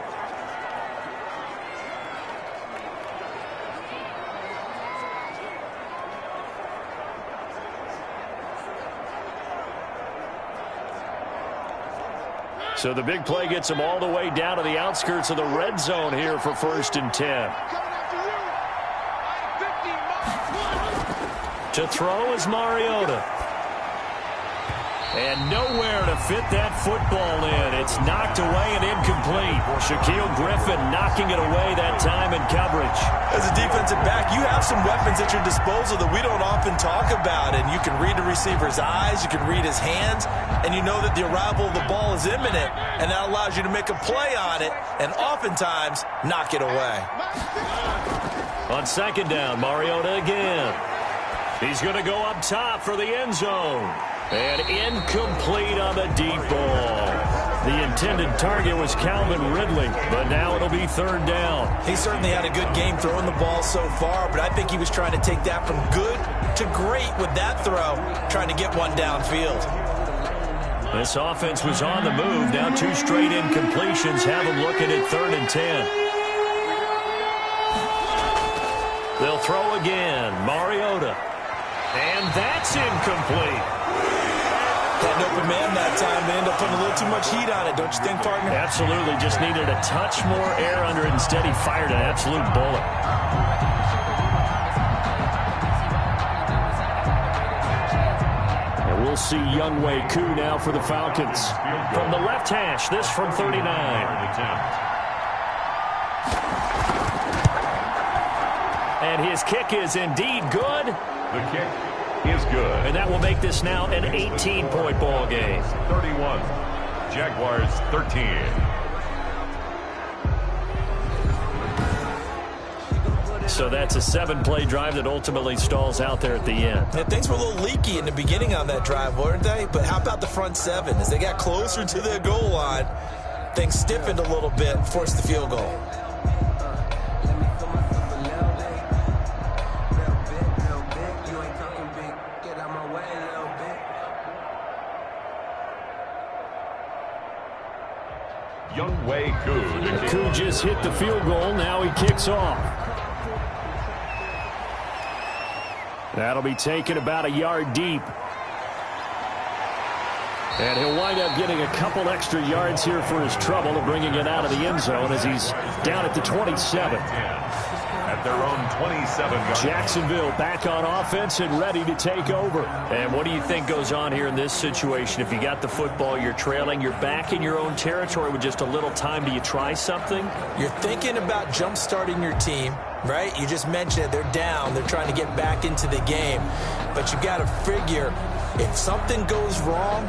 So the big play gets him all the way down to the outskirts of the red zone here for 1st and 10. To throw is Mariota. And nowhere to fit that football in. It's knocked away and incomplete. Shaquille Griffin knocking it away that time in coverage. As a defensive back, you have some weapons at your disposal that we don't often talk about. And you can read the receiver's eyes, you can read his hands, and you know that the arrival of the ball is imminent. And that allows you to make a play on it and oftentimes knock it away. On 2nd down, Mariota again. He's going to go up top for the end zone. And incomplete on the deep ball. The intended target was Calvin Ridley, but now it'll be 3rd down. He certainly had a good game throwing the ball so far, but I think he was trying to take that from good to great with that throw, trying to get one downfield. This offense was on the move. Now 2 straight incompletions have them looking at 3rd and 10. They'll throw again. Mariota. And that's incomplete. Had an open man that time. They end up putting a little too much heat on it, don't you think, partner? Absolutely. Just needed a touch more air under it. Instead, he fired an absolute bullet. And we'll see Younghoe Koo now for the Falcons. From the left hash, this from 39. And his kick is indeed good. The kick is good. And that will make this now an 18-point ball game. 31. Jaguars 13. So that's a 7-play drive that ultimately stalls out there at the end. Yeah, things were a little leaky in the beginning on that drive, weren't they? But how about the front 7? As they got closer to the goal line, things stiffened a little bit and forced the field goal. Younghoe Koo. Koo just hit the field goal. Now he kicks off. That'll be taken about a yard deep. And he'll wind up getting a couple extra yards here for his trouble of bringing it out of the end zone as he's down at the 27. At their own 27-yard. Jacksonville back on offense and ready to take over. And what do you think goes on here in this situation? If you got the football, you're trailing, you're back in your own territory with just a little time. Do you try something? You're thinking about jump-starting your team, right? You just mentioned it. They're down. They're trying to get back into the game. But you got to figure if something goes wrong,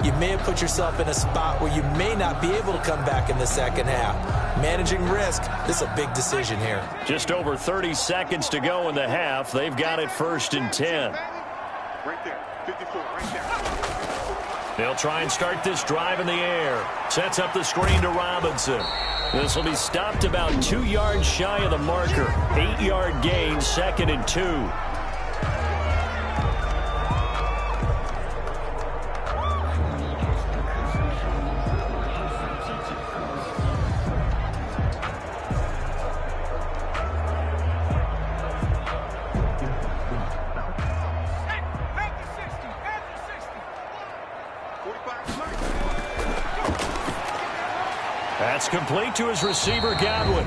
you may have put yourself in a spot where you may not be able to come back in the second half. Managing risk, this is a big decision here. Just over 30 seconds to go in the half. They've got it 1st and 10. Right there. 54, right there. They'll try and start this drive in the air. Sets up the screen to Robinson. This will be stopped about 2 yards shy of the marker. 8-yard gain, 2nd and 2. That's complete to his receiver, Godwin.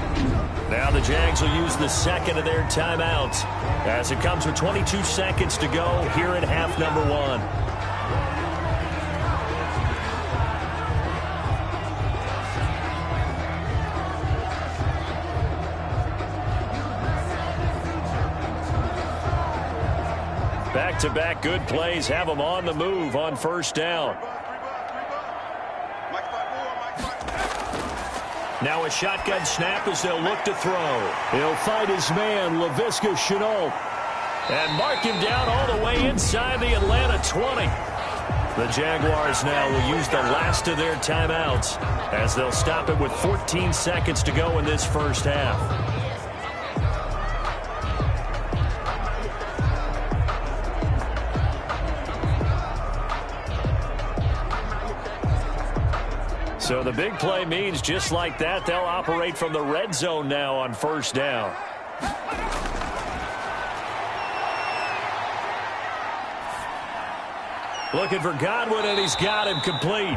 Now the Jags will use the 2nd of their timeouts as it comes with 22 seconds to go here at half number 1. Back-to-back good plays have them on the move on 1st down. Now a shotgun snap as they'll look to throw. He'll find his man, Laviska Shenault, and mark him down all the way inside the Atlanta 20. The Jaguars now will use the last of their timeouts as they'll stop it with 14 seconds to go in this 1st half. So the big play means just like that, they'll operate from the red zone now on 1st down. Looking for Godwin, and he's got him complete.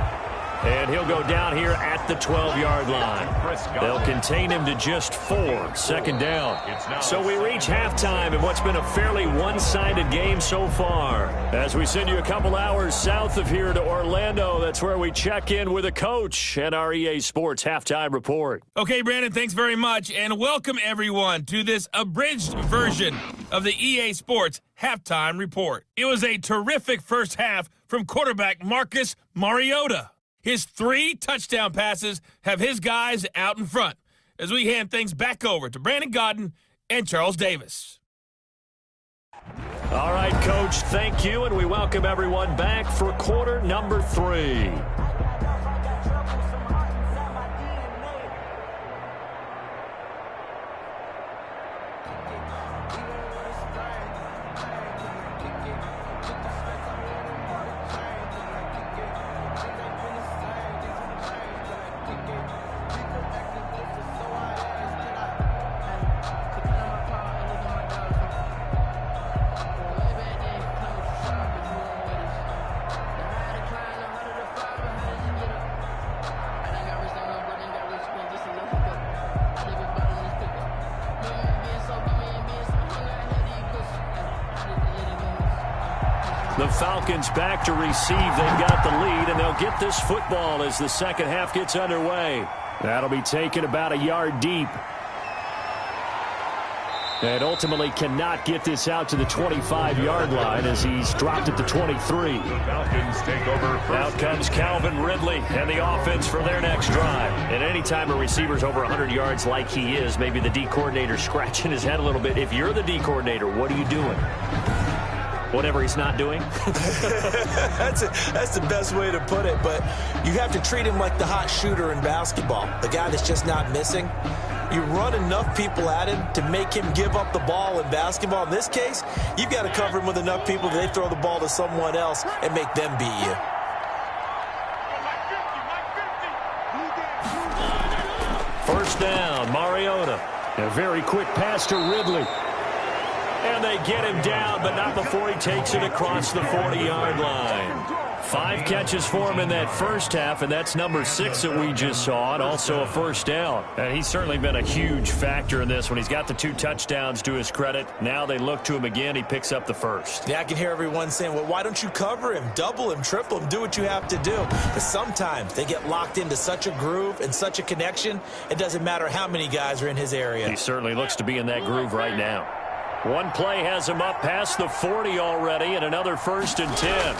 And he'll go down here at the 12-yard line. They'll contain him to just 4, second down. So we reach halftime in what's been a fairly one-sided game so far. As we send you a couple hours south of here to Orlando, that's where we check in with a coach and our EA Sports Halftime Report. Okay, Brandon, thanks very much, and welcome everyone to this abridged version of the EA Sports Halftime Report. It was a terrific first half from quarterback Marcus Mariota. His 3 touchdown passes have his guys out in front as we hand things back over to Brandon Godden and Charles Davis. All right, Coach, thank you, and we welcome everyone back for quarter number 3. The Falcons back to receive. They've got the lead, and they'll get this football as the second half gets underway. That'll be taken about a yard deep. And ultimately cannot get this out to the 25-yard line as he's dropped at the 23. The Falcons take over. Out comes Calvin Ridley and the offense for their next drive. And any time a receiver's over 100 yards like he is, maybe the D coordinator scratching his head a little bit. If you're the D coordinator, what are you doing? Whatever he's not doing? That's the best way to put it, but you have to treat him like the hot shooter in basketball, the guy that's just not missing. You run enough people at him to make him give up the ball in basketball. In this case, you've got to cover him with enough people that they throw the ball to someone else and make them beat you. First down, Mariota. A very quick pass to Ridley. And they get him down, but not before he takes it across the 40-yard line. 5 catches for him in that first half, and that's number 6 that we just saw, and also a first down. And he's certainly been a huge factor in this when he's got the 2 touchdowns to his credit. Now they look to him again. He picks up the first. Yeah, I can hear everyone saying, well, why don't you cover him, double him, triple him, do what you have to do. But sometimes they get locked into such a groove and such a connection, it doesn't matter how many guys are in his area. He certainly looks to be in that groove right now. One play has him up past the 40 already, and another 1st and 10.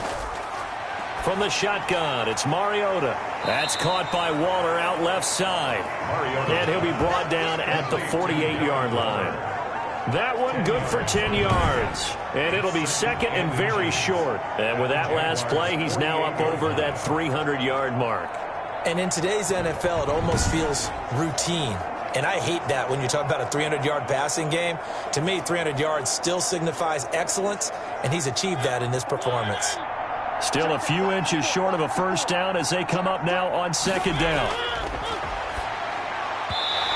From the shotgun, it's Mariota. That's caught by Waller out left side. And he'll be brought down at the 48-yard line. That one good for 10 yards. And it'll be second and very short. And with that last play, he's now up over that 300-yard mark. And in today's NFL, it almost feels routine. And I hate that when you talk about a 300-yard passing game. To me, 300 yards still signifies excellence, and he's achieved that in this performance. Still a few inches short of a first down as they come up now on second down.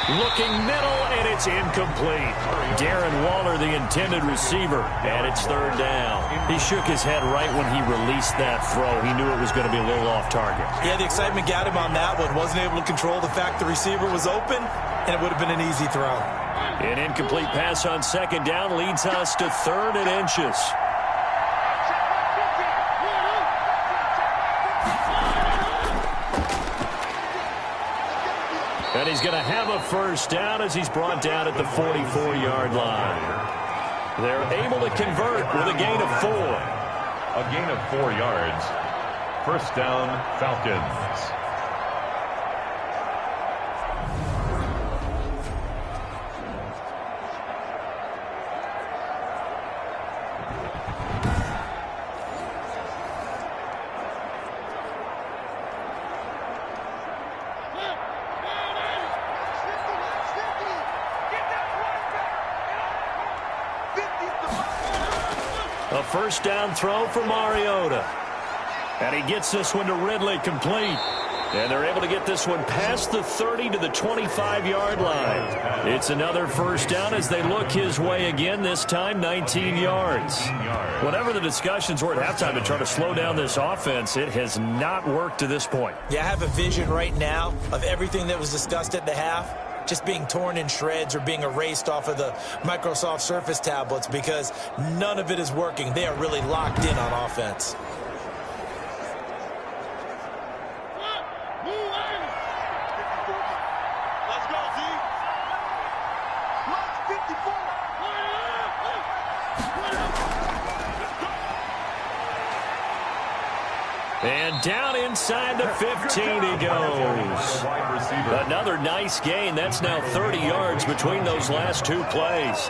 Looking middle, and it's incomplete. Darren Waller, the intended receiver, and it's third down. He shook his head right when he released that throw. He knew it was going to be a little off target. Yeah, the excitement got him on that one. Wasn't able to control the fact the receiver was open, and it would have been an easy throw. An incomplete pass on second down leads us to 3rd and inches. And he's going to have a first down as he's brought down at the 44-yard line. They're able to convert with a gain of 4. A gain of 4 yards. First down, Falcons. A first down throw for Mariota. And he gets this one to Ridley complete. And they're able to get this one past the 30 to the 25-yard line. It's another first down as they look his way again, this time 19 yards. Whatever the discussions were at halftime to try to slow down this offense, it has not worked to this point. Yeah, I have a vision right now of everything that was discussed at the half just being torn in shreds or being erased off of the Microsoft Surface tablets because none of it is working. They are really locked in on offense. And down inside the 15 he goes. Another nice gain. That's now 30 yards between those last two plays.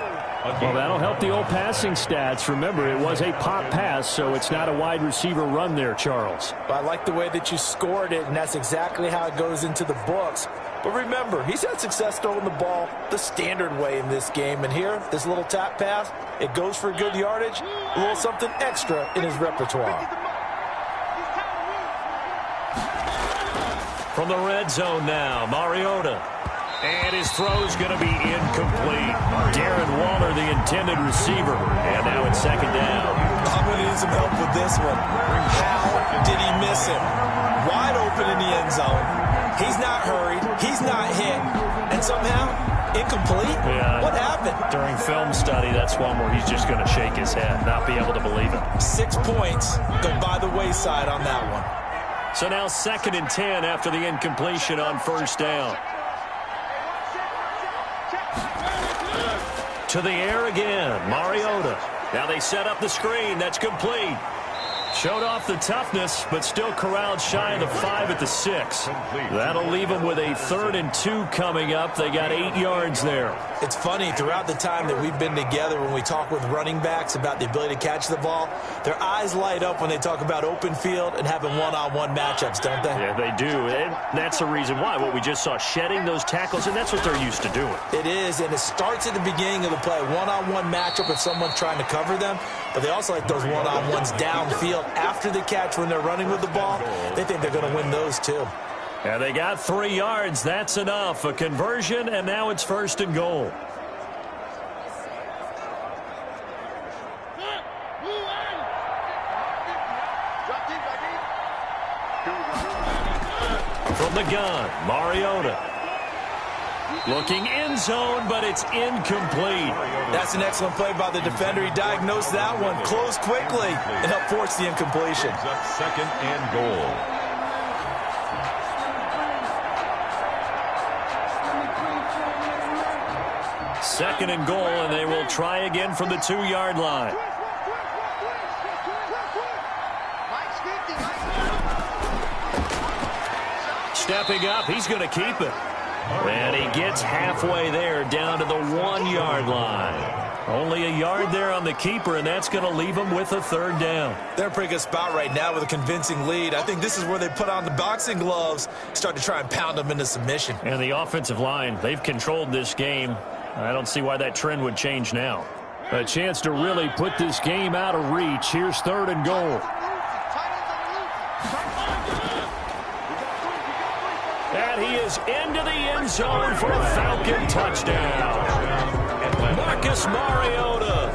Well, that'll help the old passing stats. Remember, it was a pop pass, so it's not a wide receiver run there, Charles. I like the way that you scored it, and that's exactly how it goes into the books. But remember, he's had success throwing the ball the standard way in this game. And here, this little tap pass, it goes for good yardage, a little something extra in his repertoire. From the red zone now, Mariota. And his throw's going to be incomplete. Darren Waller, the intended receiver. And now it's second down. I'm going to need some help with this one. How did he miss him? Wide open in the end zone. He's not hurried. He's not hit. And somehow, incomplete? Yeah. What happened? During film study, that's one where he's just going to shake his head, not be able to believe it. 6 points go by the wayside on that one. So now 2nd and 10 after the incompletion on first down. To the air again, Mariota. Now they set up the screen. That's complete. Showed off the toughness, but still corralled shy of the 5 at the 6. That'll leave them with a 3rd and 2 coming up. They got 8 yards there. It's funny, throughout the time that we've been together, when we talk with running backs about the ability to catch the ball, their eyes light up when they talk about open field and having one-on-one matchups, don't they? Yeah, they do. And that's the reason why. What we just saw, shedding those tackles, and that's what they're used to doing. It is, and it starts at the beginning of the play. One-on-one matchup if someone's trying to cover them, but they also like those one-on-ones downfield after the catch when they're running with the ball. They think they're going to win those too. Yeah, they got 3 yards. That's enough. A conversion, and now it's 1st and goal. From the gun, Mariota. Looking end zone, but it's incomplete. That's an excellent play by the defender. He diagnosed that one, closed quickly, and helped force the incompletion. 2nd and goal. Second and goal, and they will try again from the 2-yard line. Stepping up, he's going to keep it. And he gets halfway there, down to the 1-yard line. Only a yard there on the keeper, and that's going to leave him with a 3rd down. They're in a pretty good spot right now with a convincing lead. I think this is where they put on the boxing gloves, start to try and pound them into submission. And the offensive line, they've controlled this game. I don't see why that trend would change now. A chance to really put this game out of reach. Here's 3rd and goal. And he is into the end zone for a Falcon touchdown. Marcus Mariota,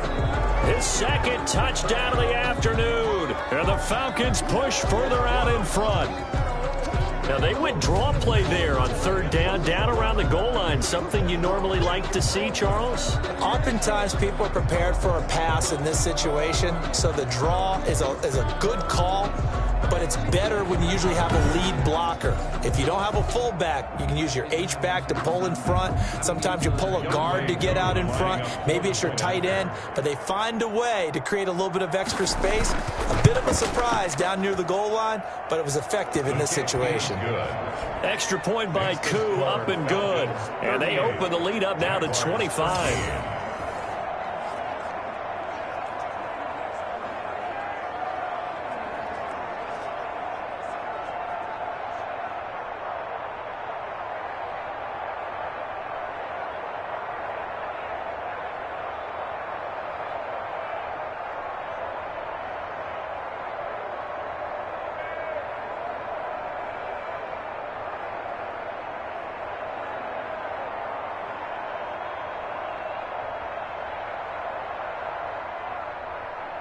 his 2nd touchdown of the afternoon. And the Falcons push further out in front. Now, they went draw play there on 3rd down around the goal line, something you normally like to see, Charles? Oftentimes, people are prepared for a pass in this situation, so the draw is a good call, but it's better when you usually have a lead blocker. If you don't have a fullback, you can use your H-back to pull in front. Sometimes you pull a guard to get out in front. Maybe it's your tight end, but they find a way to create a little bit of extra space. A bit of a surprise down near the goal line, but it was effective in this situation. Extra point by Koo, up and good. And they open the lead up now to 25.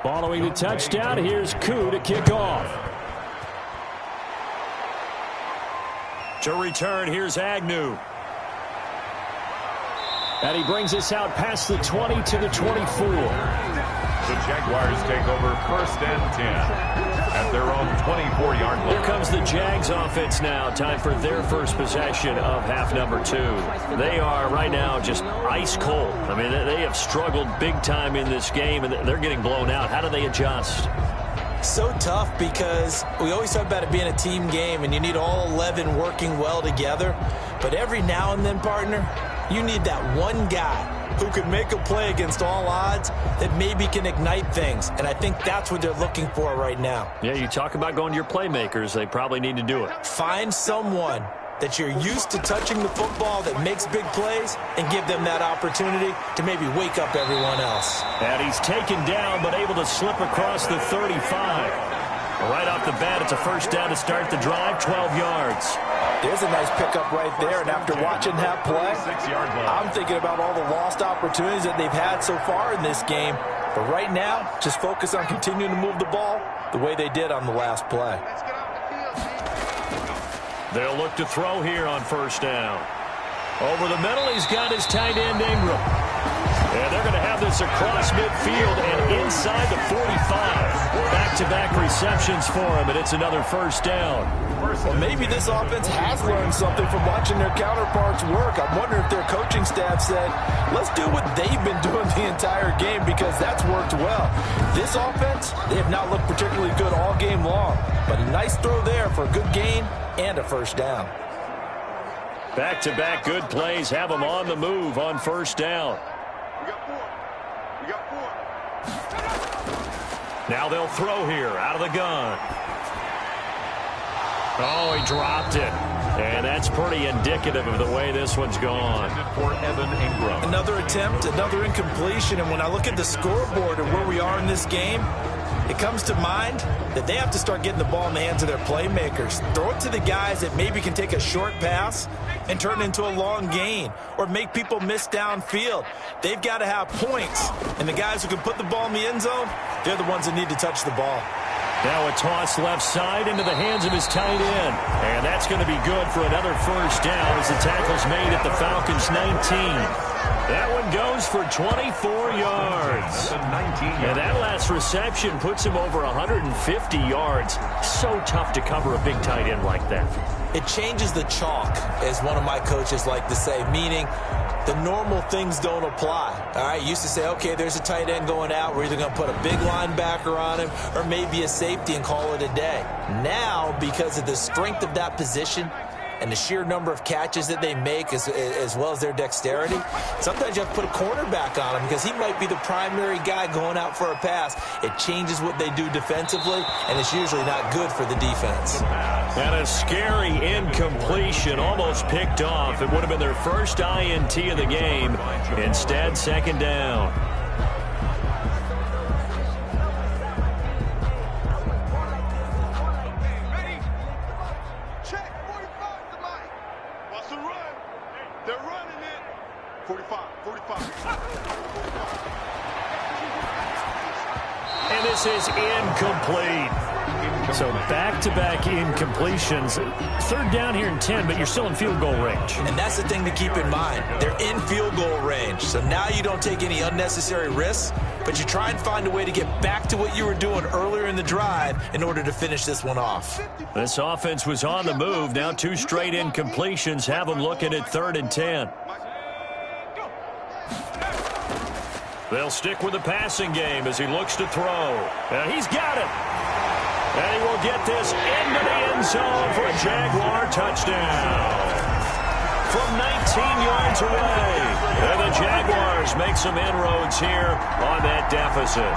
Following the touchdown, here's Koo to kick off. To return, here's Agnew. And he brings us out past the 20 to the 24. The Jaguars take over 1st and 10 at their own 24-yard line. Here comes the Jags offense now. Time for their first possession of half number 2. They are right now just ice cold. I mean, they have struggled big time in this game, and they're getting blown out. How do they adjust? So tough because we always talk about it being a team game, and you need all 11 working well together. But every now and then, partner, you need that one guy who can make a play against all odds that maybe can ignite things. And I think that's what they're looking for right now. Yeah, you talk about going to your playmakers. They probably need to do it. Find someone that you're used to touching the football that makes big plays and give them that opportunity to maybe wake up everyone else. And he's taken down but able to slip across the 35. Right off the bat, it's a first down to start the drive, 12 yards. There's a nice pickup right there, and after watching that play, I'm thinking about all the lost opportunities that they've had so far in this game. But right now, just focus on continuing to move the ball the way they did on the last play. They'll look to throw here on first down. Over the middle, he's got his tight end, Ingram. And they're going to have this across midfield and inside the 45. Back-to-back receptions for him, and it's another first down. Well, maybe this offense has learned something from watching their counterparts work. I'm wondering if their coaching staff said, let's do what they've been doing the entire game, because that's worked well. This offense, they have not looked particularly good all game long, but a nice throw there for a good gain and a first down. Back-to-back good plays have them on the move on first down. We got four. Now they'll throw here out of the gun. Oh, he dropped it. And that's pretty indicative of the way this one's gone. For Evan Ingram. Another attempt, another incompletion, and when I look at the scoreboard and where we are in this game, it comes to mind that they have to start getting the ball in the hands of their playmakers. Throw it to the guys that maybe can take a short pass and turn it into a long gain or make people miss downfield. They've got to have points, and the guys who can put the ball in the end zone, they're the ones that need to touch the ball. Now a toss left side into the hands of his tight end. And that's going to be good for another first down as the tackle's made at the Falcons' 19. That one goes for 24 yards. And that last reception puts him over 150 yards. So tough to cover a big tight end like that. It changes the chalk, as one of my coaches like to say, meaning the normal things don't apply. All right, used to say, okay, there's a tight end going out. We're either going to put a big linebacker on him or maybe a safety and call it a day. Now, because of the strength of that position and the sheer number of catches that they make as well as their dexterity, sometimes you have to put a cornerback on him because he might be the primary guy going out for a pass. It changes what they do defensively, and it's usually not good for the defense. And a scary incompletion, almost picked off. It would have been their first INT of the game. Instead, second down. Check 45 tonight. What's the run? They're running it. 45. And this is incomplete. So back-to-back incompletions. Third down here and 10, but you're still in field goal range. And that's the thing to keep in mind. They're in field goal range. So now you don't take any unnecessary risks, but you try and find a way to get back to what you were doing earlier in the drive in order to finish this one off. This offense was on the move. Now two straight incompletions have them looking at 3rd and 10. They'll stick with the passing game as he looks to throw. And he's got it. And he will get this into the end zone for a Jaguar touchdown. From 19 yards away. And the Jaguars make some inroads here on that deficit.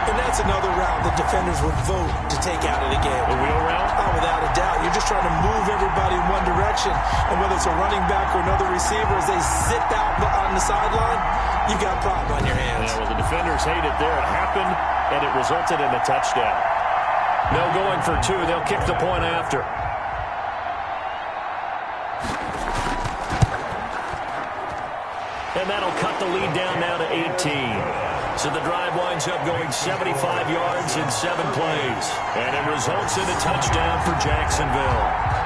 And that's another route that defenders would vote to take out of the game. The wheel route? Oh, without a doubt. You're just trying to move everybody in one direction. And whether it's a running back or another receiver, as they zip out on the sideline, you've got a problem on your hands. Yeah, well, the defenders hate it there. It happened, and it resulted in a touchdown. No going for two. They'll kick the point after. And that'll cut the lead down now to 18. So the drive winds up going 75 yards in 7 plays. And it results in a touchdown for Jacksonville.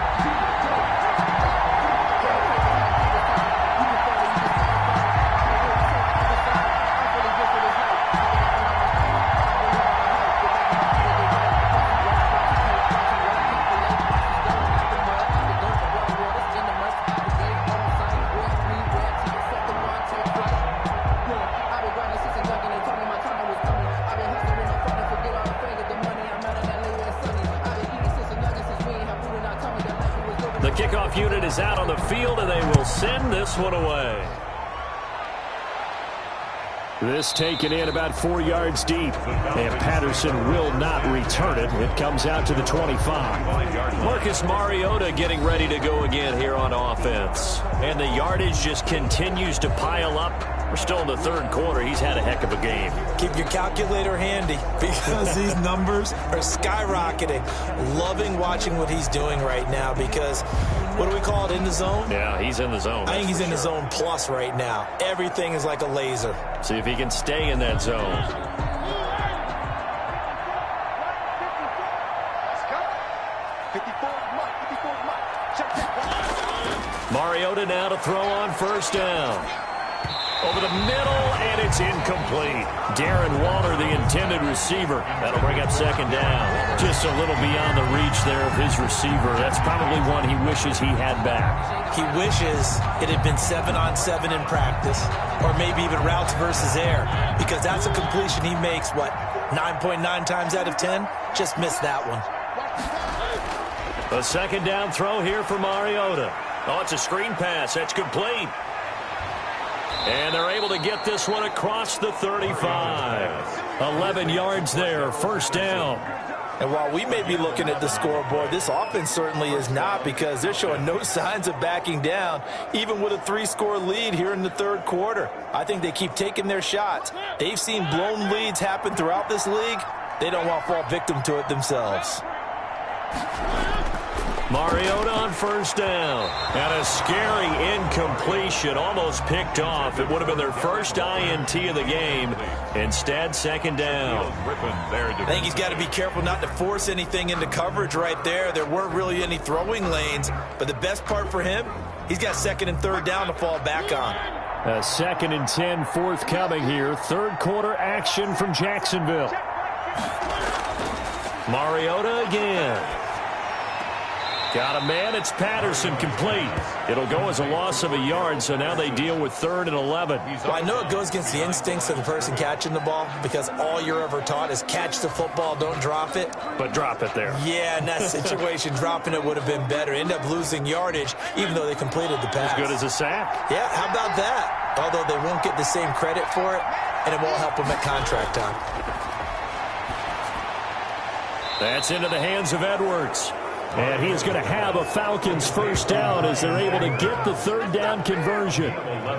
The kickoff unit is out on the field, and they will send this one away. This taken in about 4 yards deep, and Patterson will not return it. It comes out to the 25. Marcus Mariota getting ready to go again here on offense. And the yardage just continues to pile up. We're still in the third quarter. He's had a heck of a game. Keep your calculator handy because these numbers are skyrocketing. Loving watching what he's doing right now because, what do we call it, in the zone? Yeah, he's in the zone. I think he's in the zone plus right now. Everything is like a laser. See if he can stay in that zone. Mariota now to throw on first down. Over the middle, and it's incomplete. Darren Waller, the intended receiver. That'll bring up second down. Just a little beyond the reach there of his receiver. That's probably one he wishes he had back. He wishes it had been 7-on-7 in practice, or maybe even routes versus air, because that's a completion he makes, 9.9 times out of 10? Just missed that one. A second down throw here for Mariota. Oh, it's a screen pass. That's complete. And they're able to get this one across the 35. 11 yards there, first down. And while we may be looking at the scoreboard, this offense certainly is not, because they're showing no signs of backing down, even with a 3-score lead here in the third quarter. I think they keep taking their shots. They've seen blown leads happen throughout this league. They don't want to fall victim to it themselves. Mariota on first down. And a scary incompletion, almost picked off. It would have been their first INT of the game. Instead, second down. I think he's got to be careful not to force anything into coverage right there. There weren't really any throwing lanes. But the best part for him, he's got second and third down to fall back on. A 2nd and 10 forthcoming here. Third quarter action from Jacksonville. Mariota again. Got a man. It's Patterson, complete. It'll go as a loss of a yard, so now they deal with 3rd and 11. Well, I know it goes against the instincts of the person catching the ball, because all you're ever taught is catch the football, don't drop it. But drop it there. Yeah, in that situation, dropping it would have been better. End up losing yardage, even though they completed the pass. As good as a sack. Yeah, how about that? Although they won't get the same credit for it, and it won't help them at contract time. That's into the hands of Edwards. And he's going to have a Falcons first down as they're able to get the third down conversion.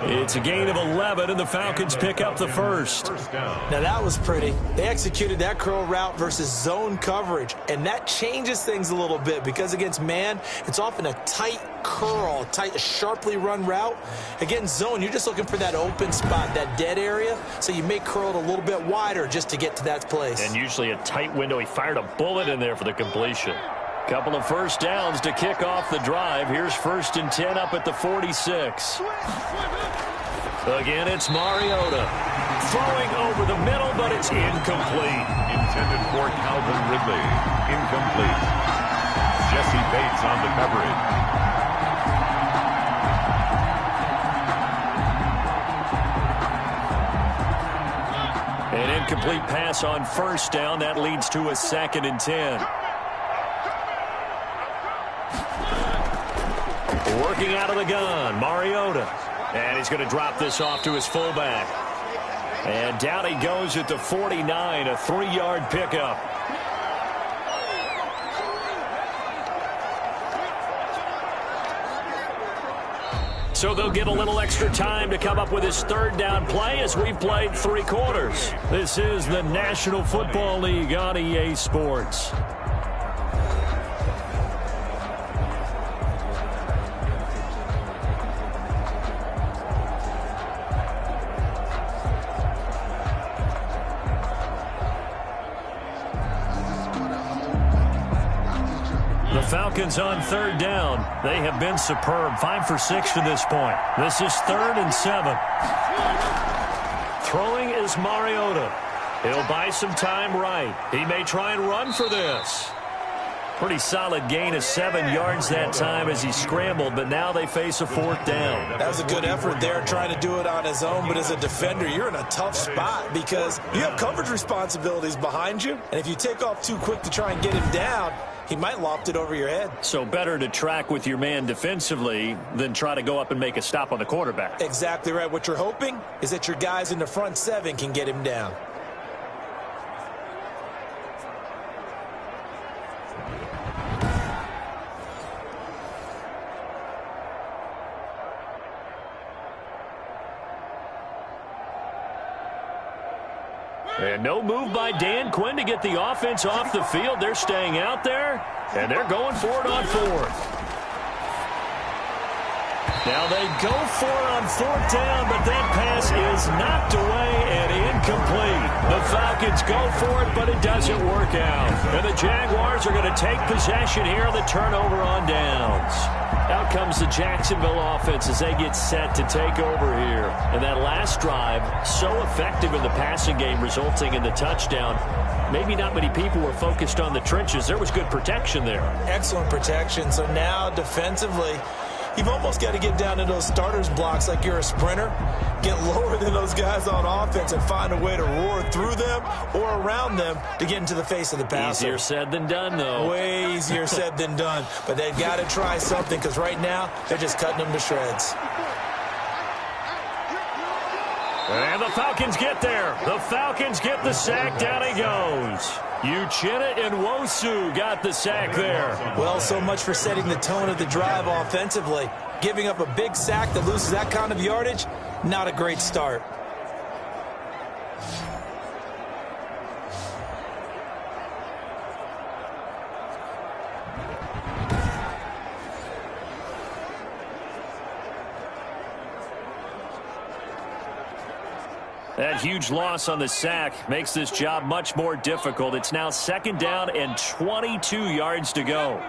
It's a gain of 11, and the Falcons pick up the first. Now, that was pretty. They executed that curl route versus zone coverage, and that changes things a little bit, because against man, it's often a tight curl, tight, sharply run route. Against zone, you're just looking for that open spot, that dead area, so you may curl it a little bit wider just to get to that place. And usually a tight window. He fired a bullet in there for the completion. Couple of first downs to kick off the drive. Here's 1st and 10 up at the 46. Again, it's Mariota. Throwing over the middle, but it's incomplete. Intended for Calvin Ridley. Incomplete. Jesse Bates on the coverage. An incomplete pass on first down. That leads to a 2nd and 10. Working out of the gun, Mariota. And he's going to drop this off to his fullback. And down he goes at the 49, a 3-yard pickup. So they'll get a little extra time to come up with his third down play as we've played 3 quarters. This is the National Football League on EA Sports. Falcons on third down. They have been superb. 5 for 6 to this point. This is 3rd and 7. Throwing is Mariota. He'll buy some time right. He may try and run for this. Pretty solid gain of 7 yards that time as he scrambled, but now they face a 4th down. That was a good effort there, trying to do it on his own, but as a defender, you're in a tough spot because you have coverage responsibilities behind you, and if you take off too quick to try and get him down, he might loft it over your head. So better to track with your man defensively than try to go up and make a stop on the quarterback. Exactly right. What you're hoping is that your guys in the front 7 can get him down. And no move by Dan Quinn to get the offense off the field. They're staying out there, and they're going for it on 4th. Now they go for it on 4th down, but that pass is knocked away and incomplete. The Falcons go for it, but it doesn't work out. And the Jaguars are going to take possession here on the turnover on downs. Out comes the Jacksonville offense as they get set to take over here. And that last drive, so effective in the passing game, resulting in the touchdown. Maybe not many people were focused on the trenches. There was good protection there. Excellent protection. So now defensively, you've almost got to get down to those starters blocks like you're a sprinter. Get lower than those guys on offense and find a way to roar through them or around them to get into the face of the passer. Easier said than done, though. Way easier said than done. But they've got to try something because right now they're just cutting them to shreds. And the Falcons get there. The Falcons get the sack. Down he goes. Uchenna and Nwosu got the sack there. Well, so much for setting the tone of the drive offensively. Giving up a big sack that loses that kind of yardage, not a great start. That huge loss on the sack makes this job much more difficult. It's now 2nd down and 22 yards to go.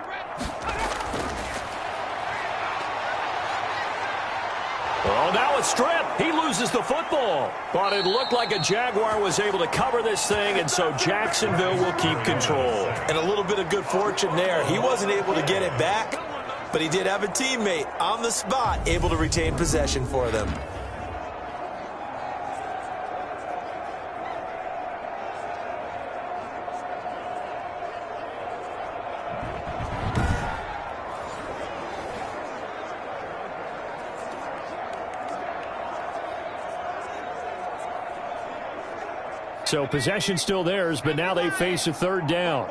Oh, now a strip. He loses the football. But it looked like a Jaguar was able to cover this thing, and so Jacksonville will keep control. And a little bit of good fortune there. He wasn't able to get it back, but he did have a teammate on the spot able to retain possession for them. So possession still theirs, but now they face a 3rd down.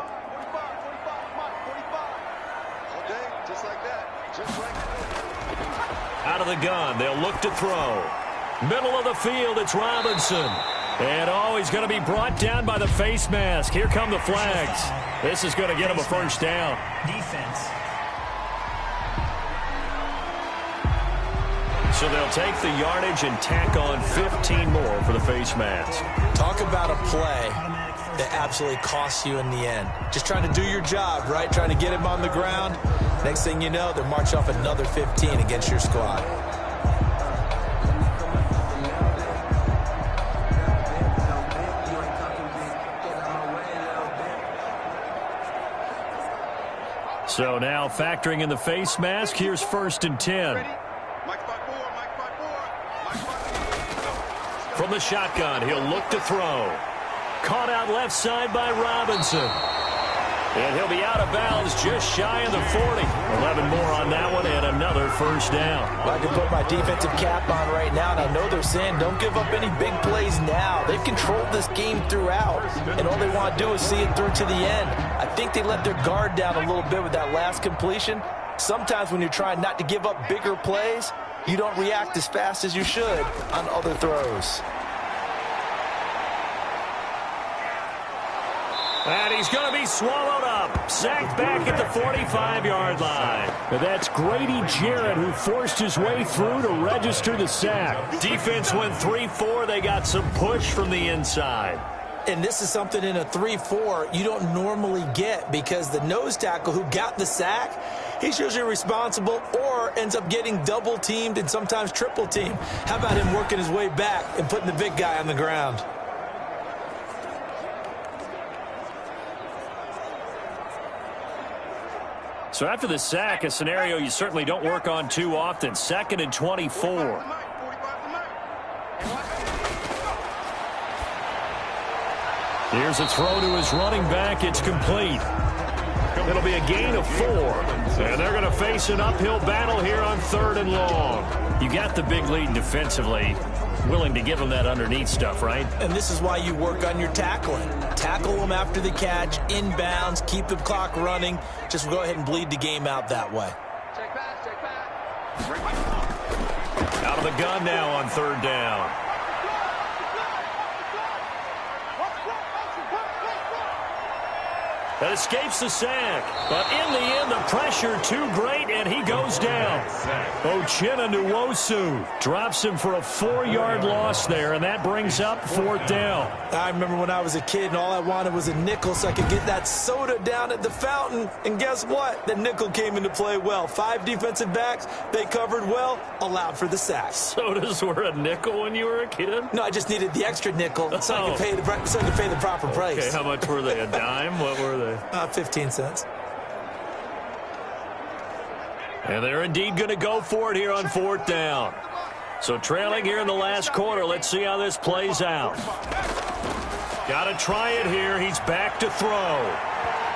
Out of the gun, they'll look to throw. Middle of the field, it's Robinson. And he's going to be brought down by the face mask. Here come the flags. This is going to get him a 1st down. Defense. So they'll take the yardage and tack on 15 more for the face mask. Talk about a play that absolutely costs you in the end. Just trying to do your job, right? Trying to get him on the ground. Next thing you know, they're marching off another 15 against your squad. So now factoring in the face mask, here's 1st and 10. From the shotgun, he'll look to throw. Caught out left side by Robinson. And he'll be out of bounds just shy of the 40. 11 more on that one and another 1st down. Well, I can put my defensive cap on right now, and I know they're saying don't give up any big plays now. They've controlled this game throughout, and all they want to do is see it through to the end. I think they let their guard down a little bit with that last completion. Sometimes when you're trying not to give up bigger plays, you don't react as fast as you should on other throws. And he's going to be swallowed up. Sacked back at the 45-yard line. But that's Grady Jarrett who forced his way through to register the sack. Defense went 3-4. They got some push from the inside. And this is something in a 3-4 you don't normally get, because the nose tackle who got the sack, he's usually responsible or ends up getting double teamed and sometimes triple teamed. How about him working his way back and putting the big guy on the ground? So after the sack, a scenario you certainly don't work on too often. 2nd and 24. Here's a throw to his running back. It's complete. It'll be a gain of 4. And they're going to face an uphill battle here on 3rd and long. You got the big lead defensively. Willing to give them that underneath stuff, right? And this is why you work on your tackling. Tackle them after the catch, inbounds, keep the clock running. Just go ahead and bleed the game out that way. Check back. Out of the gun now on 3rd down. That escapes the sack. But in the end, the pressure too great, and he goes down. Uchenna Nwosu drops him for a 4-yard loss there, and that brings up 4th down. I remember when I was a kid and all I wanted was a nickel so I could get that soda down at the fountain. And guess what? The nickel came into play well. 5 defensive backs, they covered well, allowed for the sack. Sodas were a nickel when you were a kid? No, I just needed the extra nickel so I could pay the proper price. Okay, how much were they? A dime? What were they? 15 cents. And they're indeed going to go for it here on 4th down. So trailing here in the last quarter. Let's see how this plays out. Got to try it here. He's back to throw.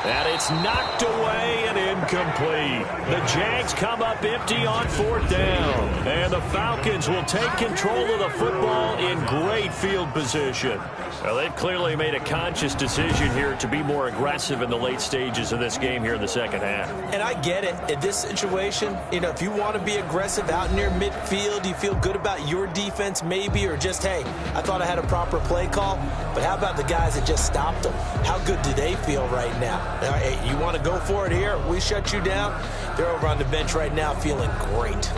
And it's knocked away and incomplete. The Jags come up empty on 4th down. And the Falcons will take control of the football in great field position. Well, they've clearly made a conscious decision here to be more aggressive in the late stages of this game here in the second half. And I get it. In this situation, if you want to be aggressive out near midfield, you feel good about your defense maybe, or just, hey, I thought I had a proper play call. But how about the guys that just stopped them? How good do they feel right now? Hey, you want to go for it here? We shut you down. They're over on the bench right now feeling great.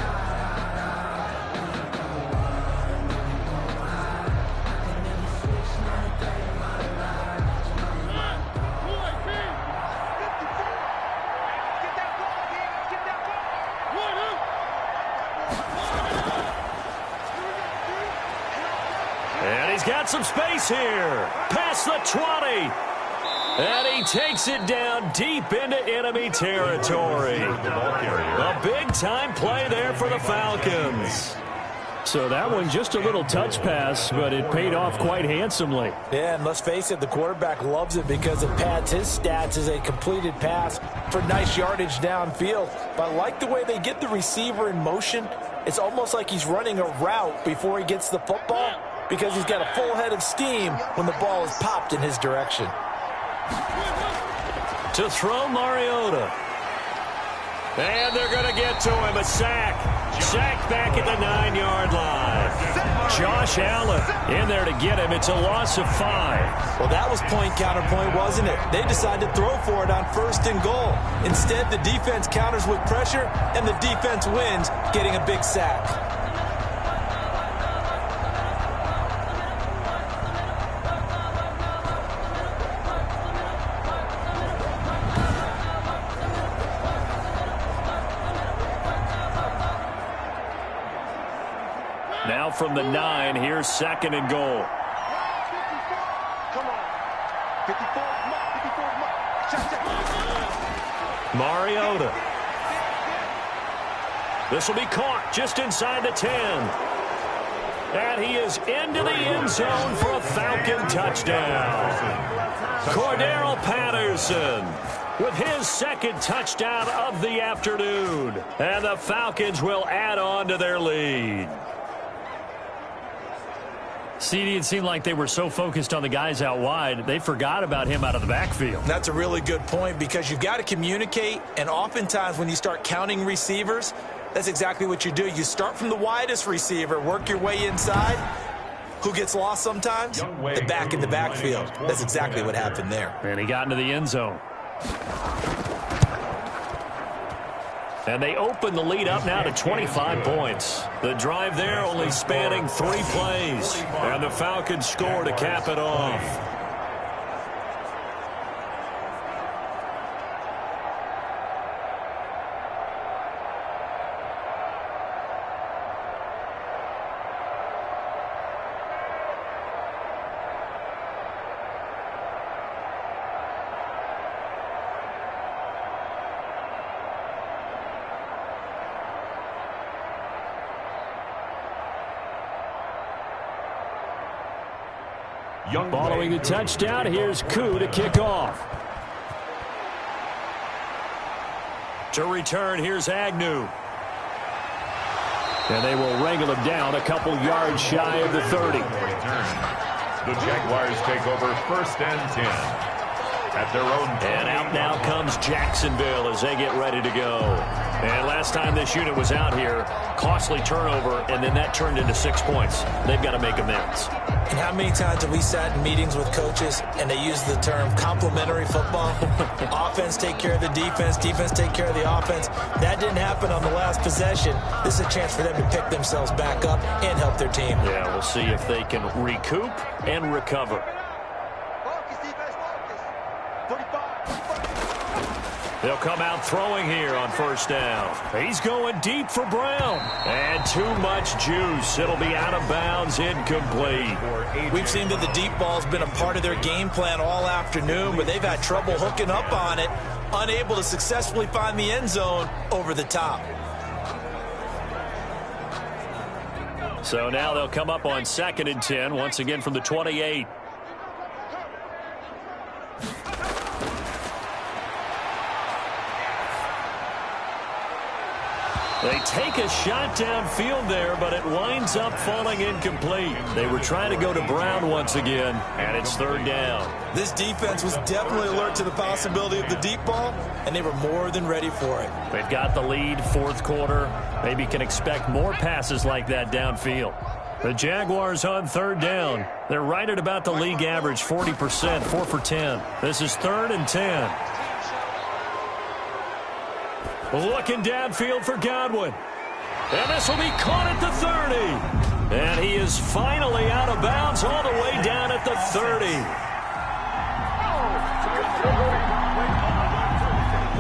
And he's got some space here. Past the 20. And he takes it down deep into enemy territory. A big-time play there for the Falcons. So that one just a little touch pass, but it paid off quite handsomely. Yeah, and let's face it, the quarterback loves it because it pads his stats as a completed pass for nice yardage downfield. But I like the way they get the receiver in motion. It's almost like he's running a route before he gets the football because he's got a full head of steam when the ball is popped in his direction. To throw Mariota. And they're going to get to him. A sack. Sack back at the 9-yard line. Josh Allen in there to get him. It's a loss of 5. Well, that was point counterpoint, wasn't it? They decided to throw for it on 1st and goal. Instead, the defense counters with pressure, and the defense wins, getting a big sack. Now from the 9, here's 2nd and goal. Come on. 54, Mariota. This will be caught just inside the 10. And he is into the end zone for a Falcon touchdown. Cordero Patterson with his 2nd touchdown of the afternoon. And the Falcons will add on to their lead. CD, it seemed like they were so focused on the guys out wide, they forgot about him out of the backfield. That's a really good point because you've got to communicate, and oftentimes when you start counting receivers, that's exactly what you do. You start from the widest receiver, work your way inside. Who gets lost sometimes? The back in the backfield. That's exactly what happened there. And he got into the end zone. And they open the lead up now to 25 points. The drive there only spanning 3 plays. And the Falcons score to cap it off. Following the touchdown, here's Koo to kick off. To return, here's Agnew. And they will wrangle him down a couple yards shy of the 30. The Jaguars take over 1st and 10. At their own 20. And out now comes Jacksonville as they get ready to go. And last time this unit was out here, costly turnover, and then that turned into 6 points. They've got to make amends. And how many times have we sat in meetings with coaches and they use the term complementary football? Offense take care of the defense, defense take care of the offense. That didn't happen on the last possession. This is a chance for them to pick themselves back up and help their team. Yeah, we'll see if they can recoup and recover. They'll come out throwing here on 1st down. He's going deep for Brown. And too much juice. It'll be out of bounds, incomplete. We've seen that the deep ball's been a part of their game plan all afternoon, but they've had trouble hooking up on it, unable to successfully find the end zone over the top. So now they'll come up on 2nd and 10, once again from the 28. They take a shot downfield there, but it winds up falling incomplete. They were trying to go to Brown once again, and it's 3rd down. This defense was definitely alert to the possibility of the deep ball, and they were more than ready for it. They've got the lead, 4th quarter. Maybe can expect more passes like that downfield. The Jaguars on 3rd down. They're right at about the league average, 40%, 4 for 10. This is 3rd and 10. Looking downfield for Godwin. And this will be caught at the 30. And he is finally out of bounds all the way down at the 30.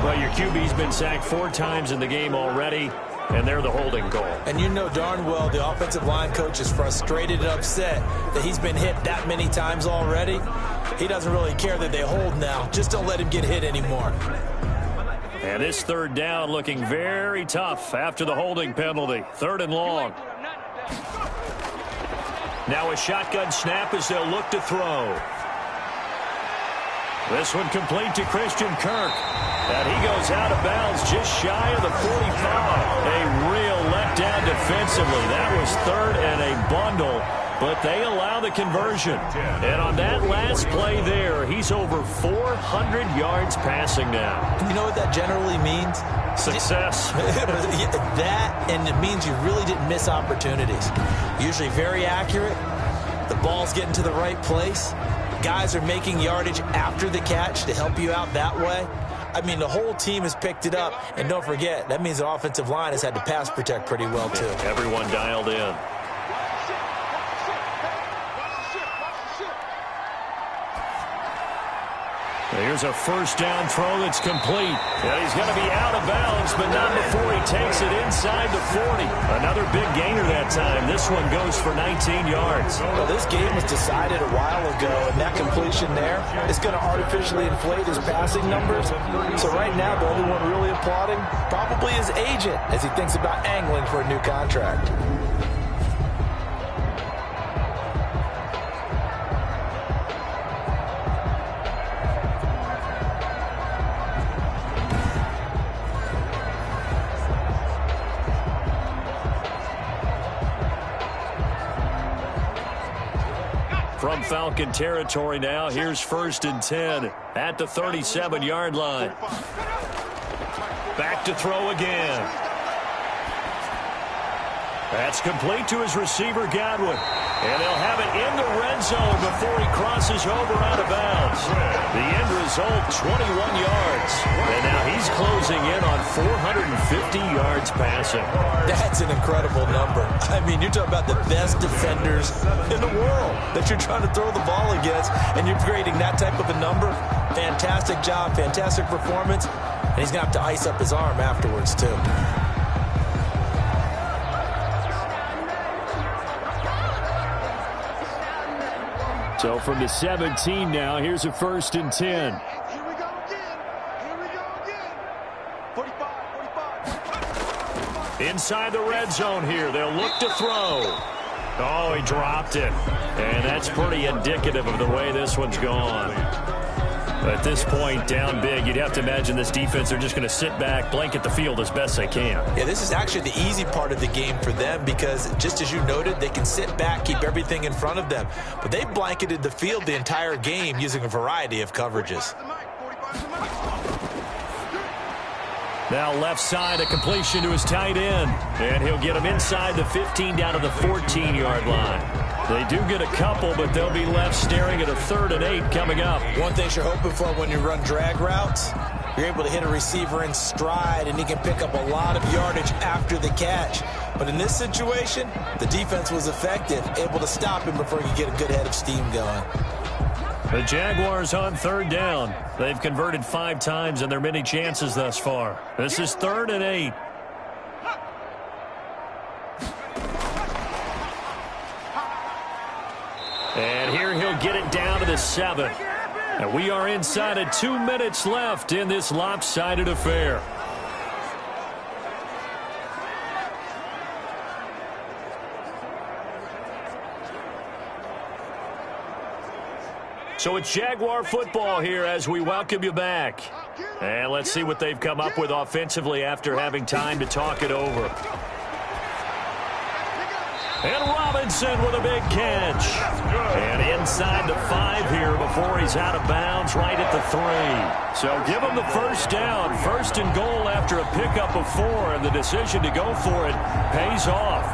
Well, your QB's been sacked 4 times in the game already, and they're the holding goal. And you know darn well the offensive line coach is frustrated and upset that he's been hit that many times already. He doesn't really care that they hold now. Just don't let him get hit anymore. And this 3rd down looking very tough after the holding penalty. 3rd and long. Now a shotgun snap as they'll look to throw. This one complete to Christian Kirk. And he goes out of bounds just shy of the 45. A real letdown defensively. That was 3rd and a bundle. But they allow the conversion. And on that last play there, he's over 400 yards passing now. You know what that generally means? Success. That, and it means you really didn't miss opportunities. Usually very accurate. The ball's getting to the right place. Guys are making yardage after the catch to help you out that way. I mean, the whole team has picked it up. And don't forget, that means the offensive line has had to pass protect pretty well, too. Everyone dialed in. Here's a 1st down throw that's complete. And he's going to be out of bounds, but not before he takes it inside the 40. Another big gainer that time. This one goes for 19 yards. Well, this game was decided a while ago, and that completion there is going to artificially inflate his passing numbers. So right now, the only one really applauding probably his agent as he thinks about angling for a new contract. From Falcon territory now, here's 1st and 10 at the 37-yard line. Back to throw again. That's complete to his receiver, Godwin. And they'll have it in the red zone before he crosses over out of bounds. The end result, 21 yards. And now he's closing in on 450 yards passing. That's an incredible number. I mean, you're talking about the best defenders in the world that you're trying to throw the ball against, and you're creating that type of a number. Fantastic job, fantastic performance. And he's going to have to ice up his arm afterwards, too. So from the 17 now, here's a 1st and 10. Here we go again. 45. Inside the red zone here, they'll look to throw. Oh, he dropped it. And that's pretty indicative of the way this one's gone. At this point, down big, you'd have to imagine this defense, they're just going to sit back, blanket the field as best they can. Yeah, this is actually the easy part of the game for them because, just as you noted, they can sit back, keep everything in front of them. But they blanketed the field the entire game using a variety of coverages. Now left side, a completion to his tight end. And he'll get him inside the 15 down to the 14-yard line. They do get a couple, but they'll be left staring at a 3rd and 8 coming up. One thing you're hoping for when you run drag routes, you're able to hit a receiver in stride, and he can pick up a lot of yardage after the catch. But in this situation, the defense was effective, able to stop him before he could get a good head of steam going. The Jaguars on 3rd down. They've converted 5 times in their many chances thus far. This is 3rd and 8. And here he'll get it down to the 7. And we are inside of 2 minutes left in this lopsided affair. So it's Jaguar football here as we welcome you back. And let's see what they've come up with offensively after having time to talk it over. And Robinson with a big catch. And inside the 5 here before he's out of bounds right at the 3. So give him the first down. 1st and goal after a pickup of 4. And the decision to go for it pays off.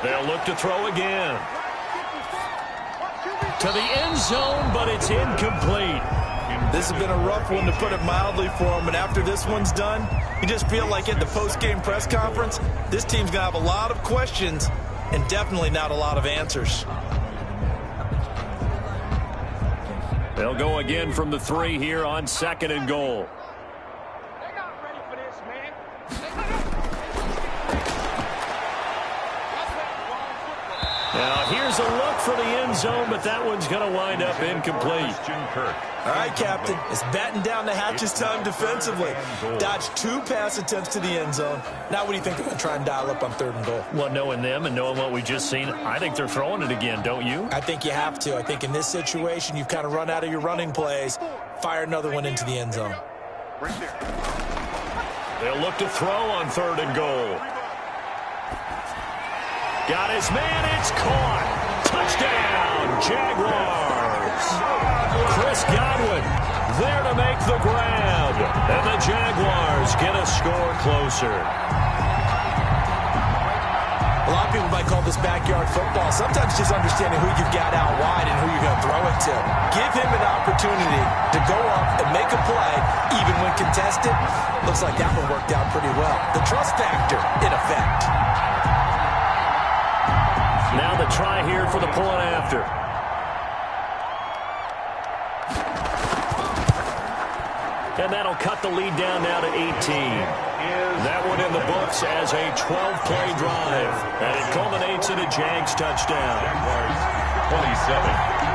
They'll look to throw again. To the end zone, but it's incomplete. This has been a rough one, to put it mildly, for him. And after this one's done, you just feel like at the post-game press conference, this team's going to have a lot of questions and definitely not a lot of answers. They'll go again from the 3 here on 2nd and goal. They're not ready for this, man. Now here's a look for the end zone, but that one's going to wind up incomplete. All right, Captain, it's batten down the hatches time defensively. Dodged 2 pass attempts to the end zone. Now what do you think they're going to try and dial up on 3rd and goal? Well, knowing them and knowing what we just seen, I think they're throwing it again, don't you? I think you have to. I think in this situation, you've kind of run out of your running plays. Fire another one into the end zone. They'll look to throw on 3rd and goal. Got his man, it's caught. Touchdown, Jaguars. Chris Godwin there to make the grab. And the Jaguars get a score closer. A lot of people might call this backyard football. Sometimes just understanding who you've got out wide and who you're going to throw it to. Give him an opportunity to go up and make a play, even when contested. Looks like that one worked out pretty well. The trust factor in effect. Now the try here for the point after. And that'll cut the lead down now to 18. That one in the books as a 12-play drive. And it culminates in a Jags touchdown. Jaguars 27.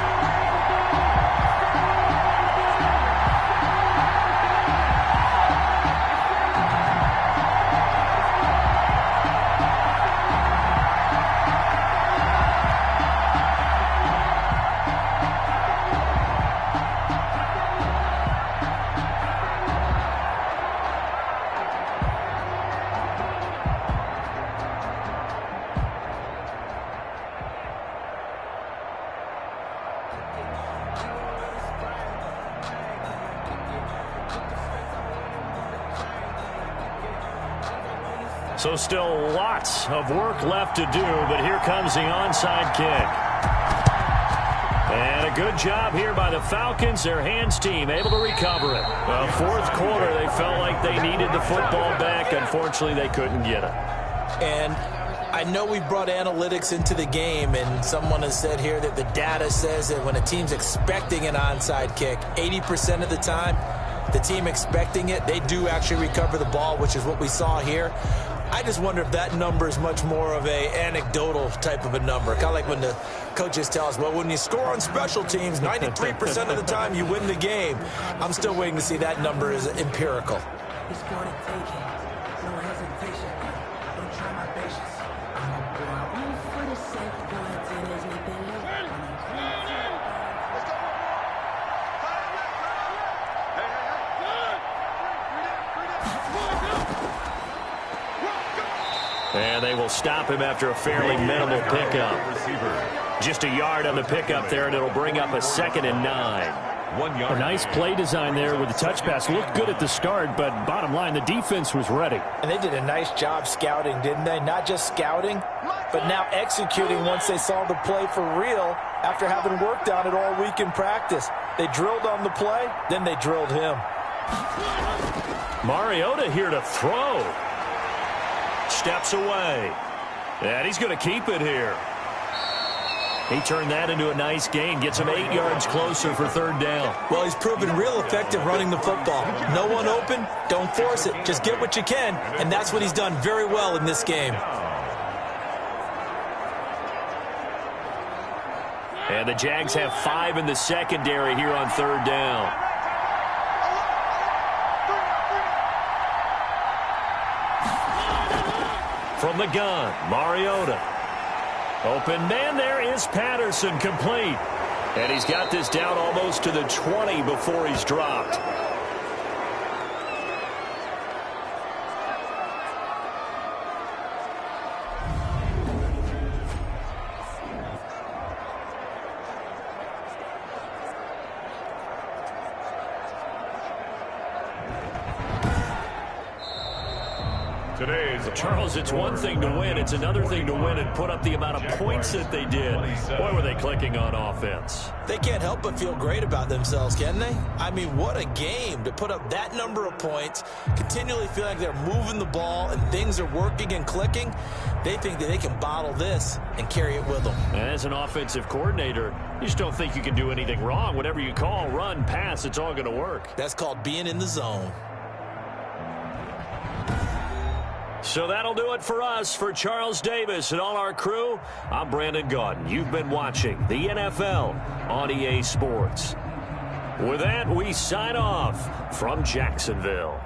So still lots of work left to do, but here comes the onside kick. And a good job here by the Falcons, their hands team, able to recover it. Well, 4th quarter, they felt like they needed the football back. Unfortunately, they couldn't get it. And I know we brought analytics into the game, and someone has said here that the data says that when a team's expecting an onside kick, 80% of the time, the team expecting it, they do actually recover the ball, which is what we saw here. I just wonder if that number is much more of a anecdotal type of a number. Kind of like when the coaches tell us, well, when you score on special teams, 93% of the time you win the game. I'm still waiting to see that number is empirical. And they will stop him after a fairly minimal pickup. Just a yard on the pickup there, and it'll bring up a 2nd and 9. 1 yard. A nice play design there with the touch pass. Looked good at the start, but bottom line, the defense was ready. And they did a nice job scouting, didn't they? Not just scouting, but now executing once they saw the play for real after having worked on it all week in practice. They drilled on the play, then they drilled him. Mariota here to throw. Steps away. And he's going to keep it here. He turned that into a nice gain. Gets him 8 yards closer for 3rd down. Well, he's proven real effective running the football. No one open, don't force it. Just get what you can, and that's what he's done very well in this game. And the Jags have 5 in the secondary here on 3rd down. From the gun, Mariota. Open man there is Patterson, complete. And he's got this down almost to the 20 before he's dropped. Charles, it's one thing to win. It's another thing to win and put up the amount of points that they did. Boy, were they clicking on offense. They can't help but feel great about themselves, can they? I mean, what a game to put up that number of points, continually feel like they're moving the ball and things are working and clicking. They think that they can bottle this and carry it with them. As an offensive coordinator, you just don't think you can do anything wrong. Whatever you call, run, pass, it's all going to work. That's called being in the zone. So that'll do it for us. For Charles Davis and all our crew, I'm Brandon Gaudin. You've been watching the NFL on EA Sports. With that, we sign off from Jacksonville.